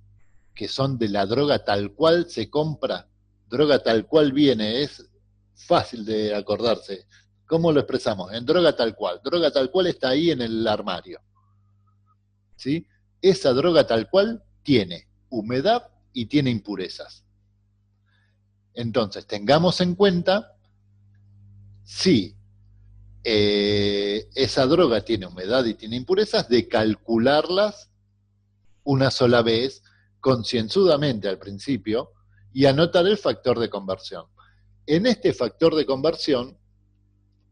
que son de la droga tal cual se compra, droga tal cual viene, es fácil de acordarse. ¿Cómo lo expresamos? En droga tal cual. Droga tal cual está ahí en el armario. ¿Sí? Esa droga tal cual tiene humedad y tiene impurezas. Entonces, tengamos en cuenta si esa droga tiene humedad y tiene impurezas, de calcularlas una sola vez, concienzudamente al principio, y anotar el factor de conversión. En este factor de conversión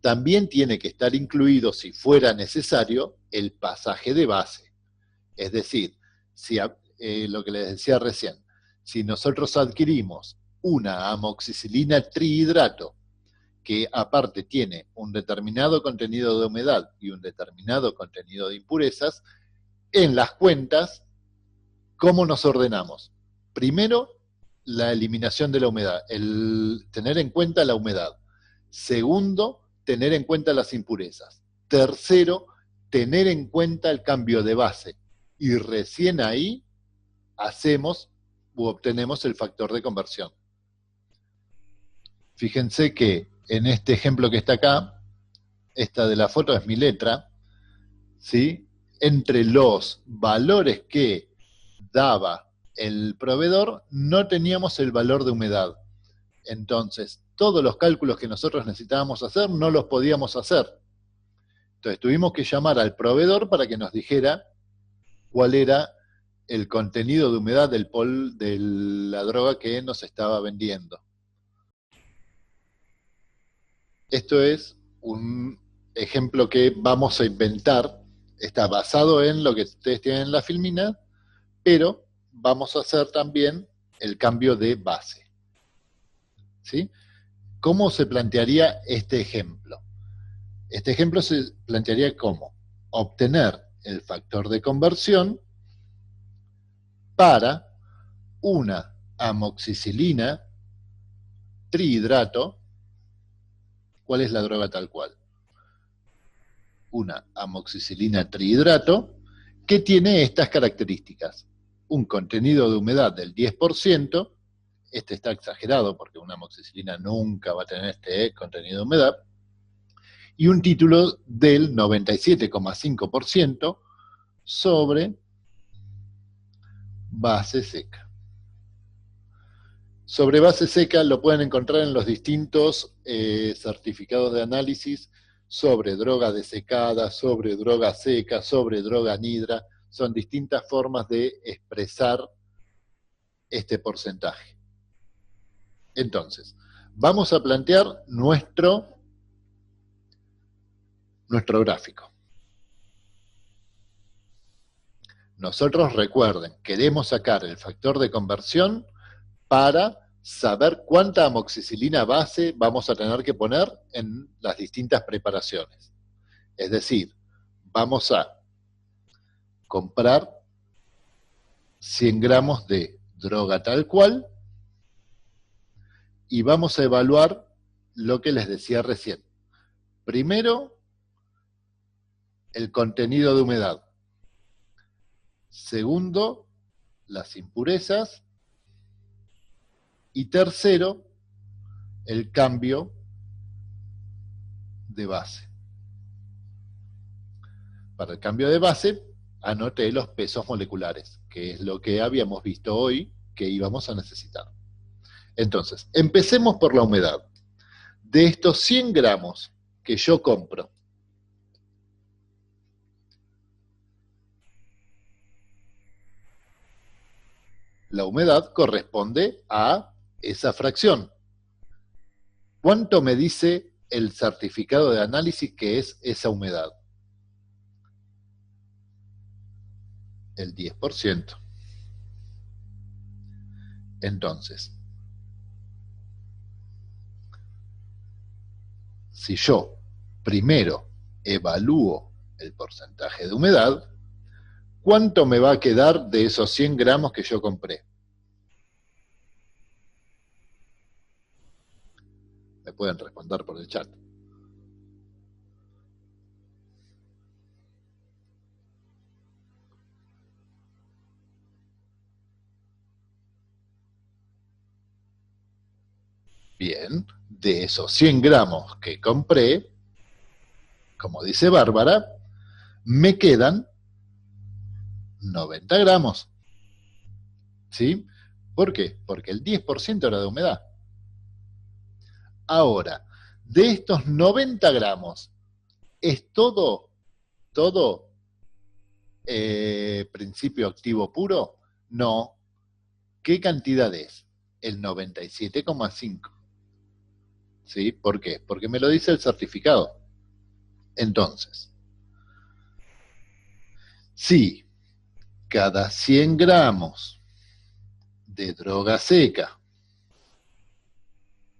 también tiene que estar incluido, si fuera necesario, el pasaje de base. Es decir, si, lo que les decía recién, si nosotros adquirimos una amoxicilina trihidrato, que aparte tiene un determinado contenido de humedad y un determinado contenido de impurezas, en las cuentas, ¿cómo nos ordenamos? Primero, la eliminación de la humedad, el tener en cuenta la humedad. Segundo, tener en cuenta las impurezas. Tercero, tener en cuenta el cambio de base. Y recién ahí hacemos u obtenemos el factor de conversión. Fíjense que en este ejemplo que está acá, esta de la foto es mi letra, ¿sí? Entre los valores que daba el proveedor, no teníamos el valor de humedad. Entonces, todos los cálculos que nosotros necesitábamos hacer, no los podíamos hacer. Entonces, tuvimos que llamar al proveedor para que nos dijera cuál era el contenido de humedad de la droga que nos estaba vendiendo. Esto es un ejemplo que vamos a inventar, está basado en lo que ustedes tienen en la filmina, pero vamos a hacer también el cambio de base. ¿Sí? ¿Cómo se plantearía este ejemplo? Este ejemplo se plantearía como obtener el factor de conversión para una amoxicilina trihidrato. ¿Cuál es la droga tal cual? Una amoxicilina trihidrato que tiene estas características. Un contenido de humedad del 10%, este está exagerado porque una amoxicilina nunca va a tener este contenido de humedad, y un título del 97,5% sobre base seca. Sobre base seca lo pueden encontrar en los distintos certificados de análisis sobre droga desecada, sobre droga seca, sobre droga anhidra. Son distintas formas de expresar este porcentaje. Entonces, vamos a plantear nuestro gráfico. Nosotros, recuerden, queremos sacar el factor de conversión para saber cuánta amoxicilina base vamos a tener que poner en las distintas preparaciones. Es decir, vamos a comprar 100 gramos de droga tal cual y vamos a evaluar lo que les decía recién. Primero, el contenido de humedad. Segundo, las impurezas. Y tercero, el cambio de base. Para el cambio de base, anoté los pesos moleculares, que es lo que habíamos visto hoy que íbamos a necesitar. Entonces, empecemos por la humedad. De estos 100 gramos que yo compro, la humedad corresponde a esa fracción. ¿Cuánto me dice el certificado de análisis que es esa humedad? El 10%. Entonces, si yo primero evalúo el porcentaje de humedad, ¿cuánto me va a quedar de esos 100 gramos que yo compré? Me pueden responder por el chat. Bien, de esos 100 gramos que compré, como dice Bárbara, me quedan 90 gramos. ¿Sí? ¿Por qué? Porque el 10% era de humedad. Ahora, de estos 90 gramos, ¿es todo principio activo puro? No. ¿Qué cantidad es? El 97,5. ¿Sí? ¿Por qué? Porque me lo dice el certificado. Entonces, si cada 100 gramos de droga seca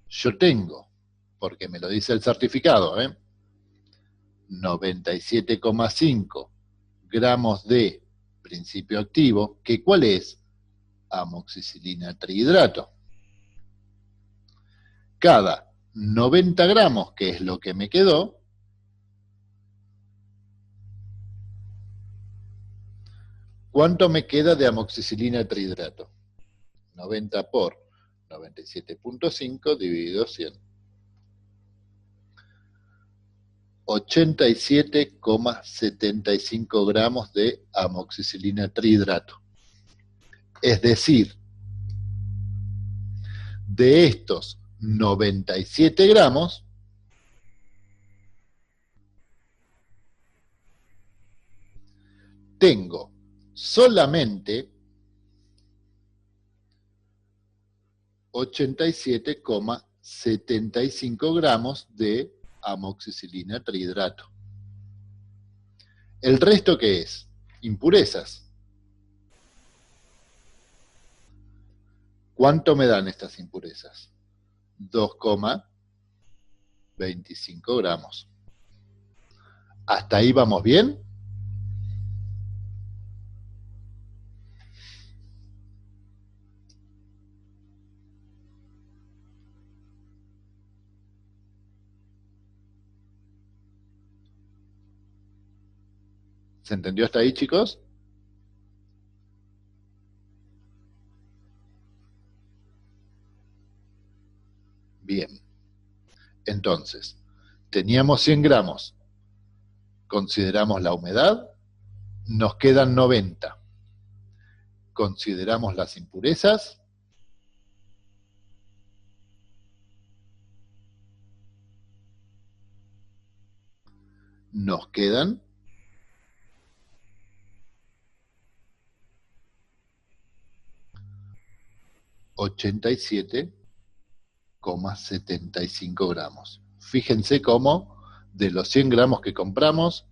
yo tengo, porque me lo dice el certificado, 97,5 gramos de principio activo, que ¿cuál es? Amoxicilina trihidrato. Cada 90 gramos, que es lo que me quedó, ¿cuánto me queda de amoxicilina trihidrato? 90 por 97,5 dividido 100. 87,75 gramos de amoxicilina trihidrato. Es decir, de estos 97 gramos, tengo solamente 87,75 gramos de amoxicilina trihidrato. ¿El resto qué es? Impurezas. ¿Cuánto me dan estas impurezas? 2,25 gramos. ¿Hasta ahí vamos bien? ¿Se entendió hasta ahí, chicos? Bien. Entonces, teníamos 100 gramos. Consideramos la humedad, nos quedan 90. Consideramos las impurezas, nos quedan 87,75 gramos. Fíjense cómo de los 100 gramos que compramos,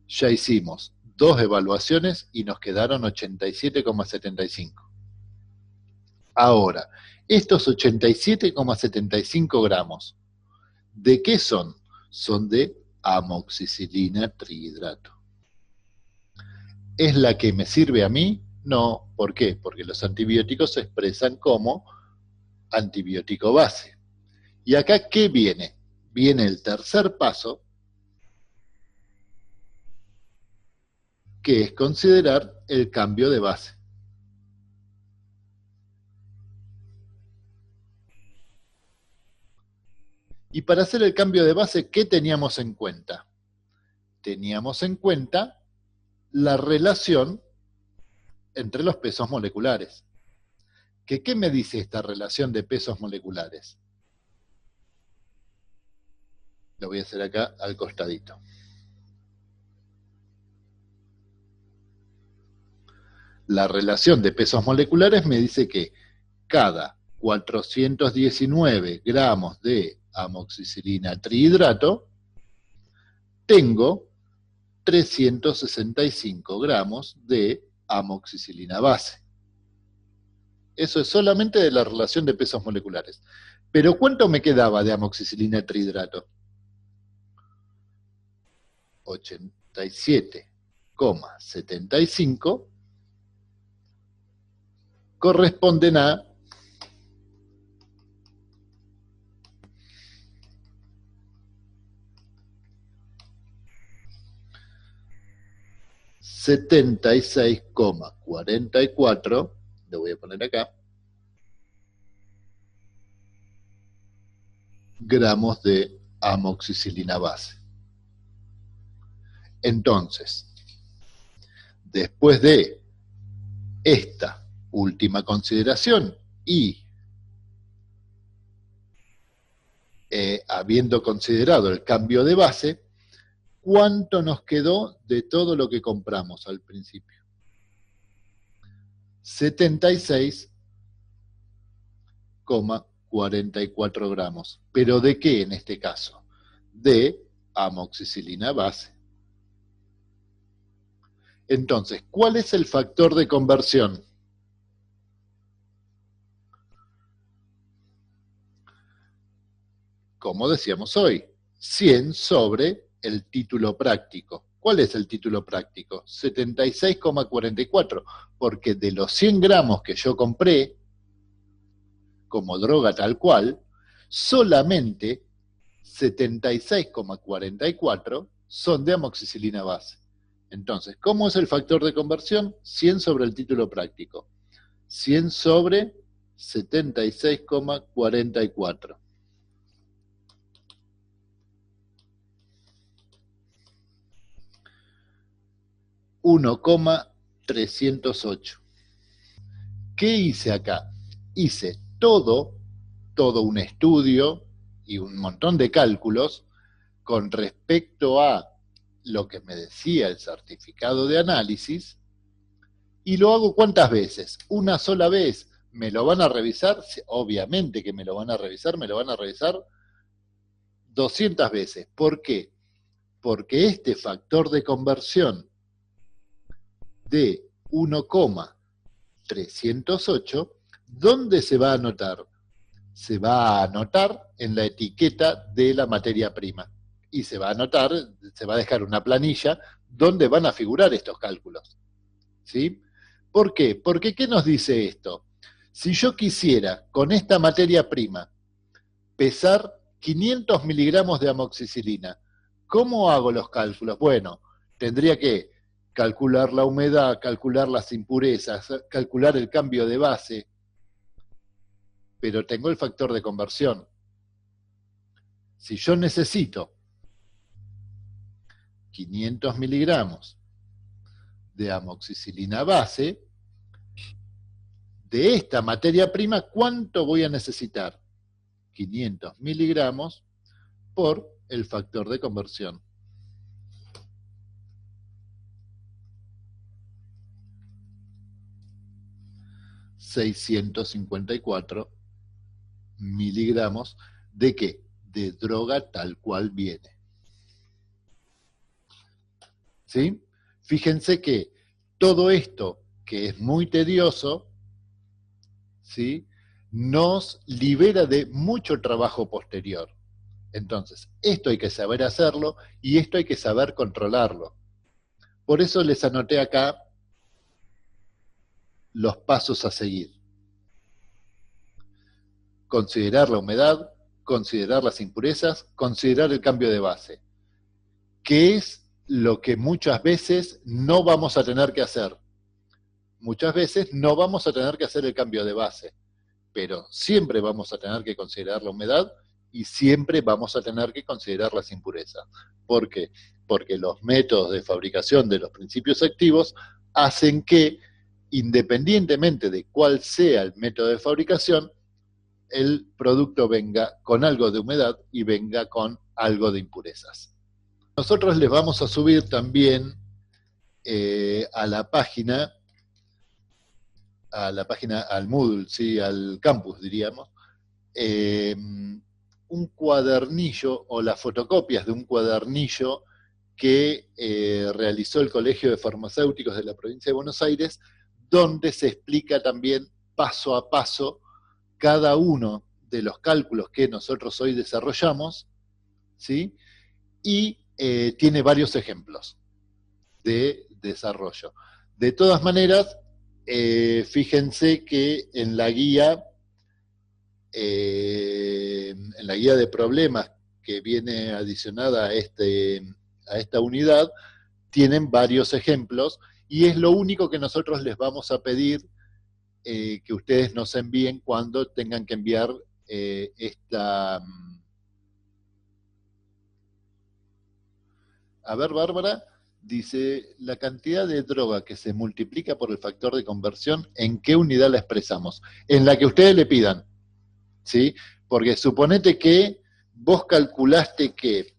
ya hicimos 2 evaluaciones y nos quedaron 87,75. Ahora, estos 87,75 gramos, ¿de qué son? Son de amoxicilina trihidrato. ¿Es la que me sirve a mí? No. ¿Por qué? Porque los antibióticos se expresan como antibiótico base. ¿Y acá qué viene? Viene el tercer paso, que es considerar el cambio de base. Y para hacer el cambio de base, ¿qué teníamos en cuenta? Teníamos en cuenta la relación entre los pesos moleculares. ¿Qué me dice esta relación de pesos moleculares? Lo voy a hacer acá al costadito. La relación de pesos moleculares me dice que cada 419 gramos de amoxicilina trihidrato tengo 365 gramos de amoxicilina base. Eso es solamente de la relación de pesos moleculares. Pero ¿cuánto me quedaba de amoxicilina trihidrato? 87,75 corresponden a 76,44, lo voy a poner acá, gramos de amoxicilina base. Entonces, después de esta última consideración y habiendo considerado el cambio de base, ¿cuánto nos quedó de todo lo que compramos al principio? 76,44 gramos. ¿Pero de qué en este caso? De amoxicilina base. Entonces, ¿cuál es el factor de conversión? Como decíamos hoy, 100 sobre el título práctico. ¿Cuál es el título práctico? 76,44, porque de los 100 gramos que yo compré, como droga tal cual, solamente 76,44 son de amoxicilina base. Entonces, ¿cómo es el factor de conversión? 100 sobre el título práctico. 100 sobre 76,44. 1,308. ¿Qué hice acá? Hice todo un estudio y un montón de cálculos con respecto a lo que me decía el certificado de análisis, y lo hago ¿cuántas veces? Una sola vez. ¿Me lo van a revisar? Obviamente que me lo van a revisar 200 veces. ¿Por qué? Porque este factor de conversión de 1,308, ¿dónde se va a anotar? Se va a anotar en la etiqueta de la materia prima. Y se va a anotar, se va a dejar una planilla donde van a figurar estos cálculos. ¿Sí? ¿Por qué? Porque ¿qué nos dice esto? Si yo quisiera con esta materia prima pesar 500 miligramos de amoxicilina, ¿cómo hago los cálculos? Bueno, tendría que calcular la humedad, calcular las impurezas, calcular el cambio de base, pero tengo el factor de conversión. Si yo necesito 500 miligramos de amoxicilina base, de esta materia prima, ¿cuánto voy a necesitar? 500 miligramos por el factor de conversión. $654 miligramos de qué? De droga tal cual viene. ¿Sí? Fíjense que todo esto, que es muy tedioso, ¿sí?, nos libera de mucho trabajo posterior. Entonces, esto hay que saber hacerlo y esto hay que saber controlarlo. Por eso les anoté acá los pasos a seguir. Considerar la humedad, considerar las impurezas, considerar el cambio de base, que es lo que muchas veces no vamos a tener que hacer. Muchas veces no vamos a tener que hacer el cambio de base, pero siempre vamos a tener que considerar la humedad y siempre vamos a tener que considerar las impurezas. ¿Por qué? Porque los métodos de fabricación de los principios activos hacen que independientemente de cuál sea el método de fabricación, el producto venga con algo de humedad y venga con algo de impurezas. Nosotros les vamos a subir también a la página, al Moodle, ¿sí? Al campus, diríamos, un cuadernillo o las fotocopias de un cuadernillo que realizó el Colegio de Farmacéuticos de la provincia de Buenos Aires, donde se explica también paso a paso cada uno de los cálculos que nosotros hoy desarrollamos, ¿sí? Y tiene varios ejemplos de desarrollo. De todas maneras, fíjense que en la guía de problemas que viene adicionada a esta unidad, tienen varios ejemplos, y es lo único que nosotros les vamos a pedir que ustedes nos envíen cuando tengan que enviar esta... A ver, Bárbara, dice, la cantidad de droga que se multiplica por el factor de conversión, ¿en qué unidad la expresamos? En la que ustedes le pidan, ¿sí? Porque suponete que vos calculaste que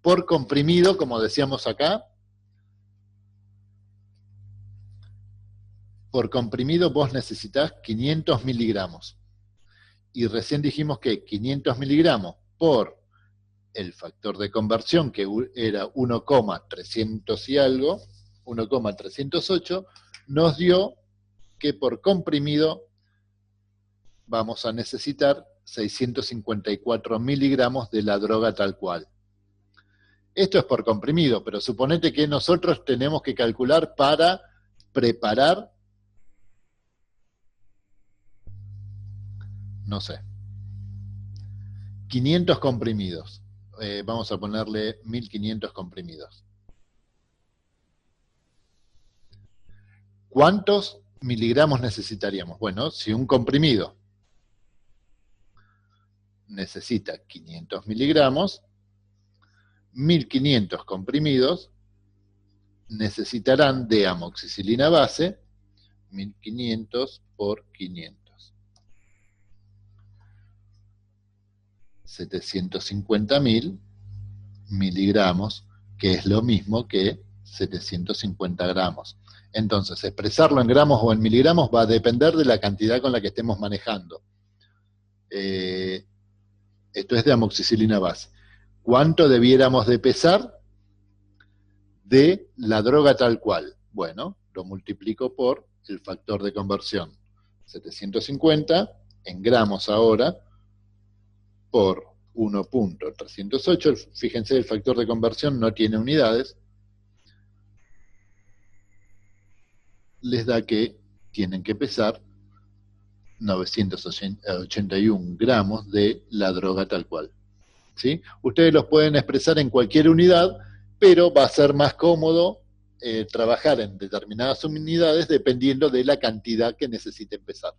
por comprimido, como decíamos acá, por comprimido vos necesitas 500 miligramos. Y recién dijimos que 500 miligramos por el factor de conversión, que era 1,300 y algo, 1,308, nos dio que por comprimido vamos a necesitar 654 miligramos de la droga tal cual. Esto es por comprimido, pero suponete que nosotros tenemos que calcular para preparar, no sé, 500 comprimidos. Vamos a ponerle 1500 comprimidos. ¿Cuántos miligramos necesitaríamos? Bueno, si un comprimido necesita 500 miligramos, 1500 comprimidos necesitarán de amoxicilina base 1500 por 500. 750.000 miligramos, que es lo mismo que 750 gramos. Entonces, expresarlo en gramos o en miligramos va a depender de la cantidad con la que estemos manejando. Esto es de amoxicilina base. ¿Cuánto debiéramos de pesar de la droga tal cual? Bueno, lo multiplico por el factor de conversión. 750 en gramos ahora, por 1.308, fíjense, el factor de conversión no tiene unidades, les da que tienen que pesar 981 gramos de la droga tal cual. ¿Sí? Ustedes los pueden expresar en cualquier unidad, pero va a ser más cómodo trabajar en determinadas unidades dependiendo de la cantidad que necesiten pesar.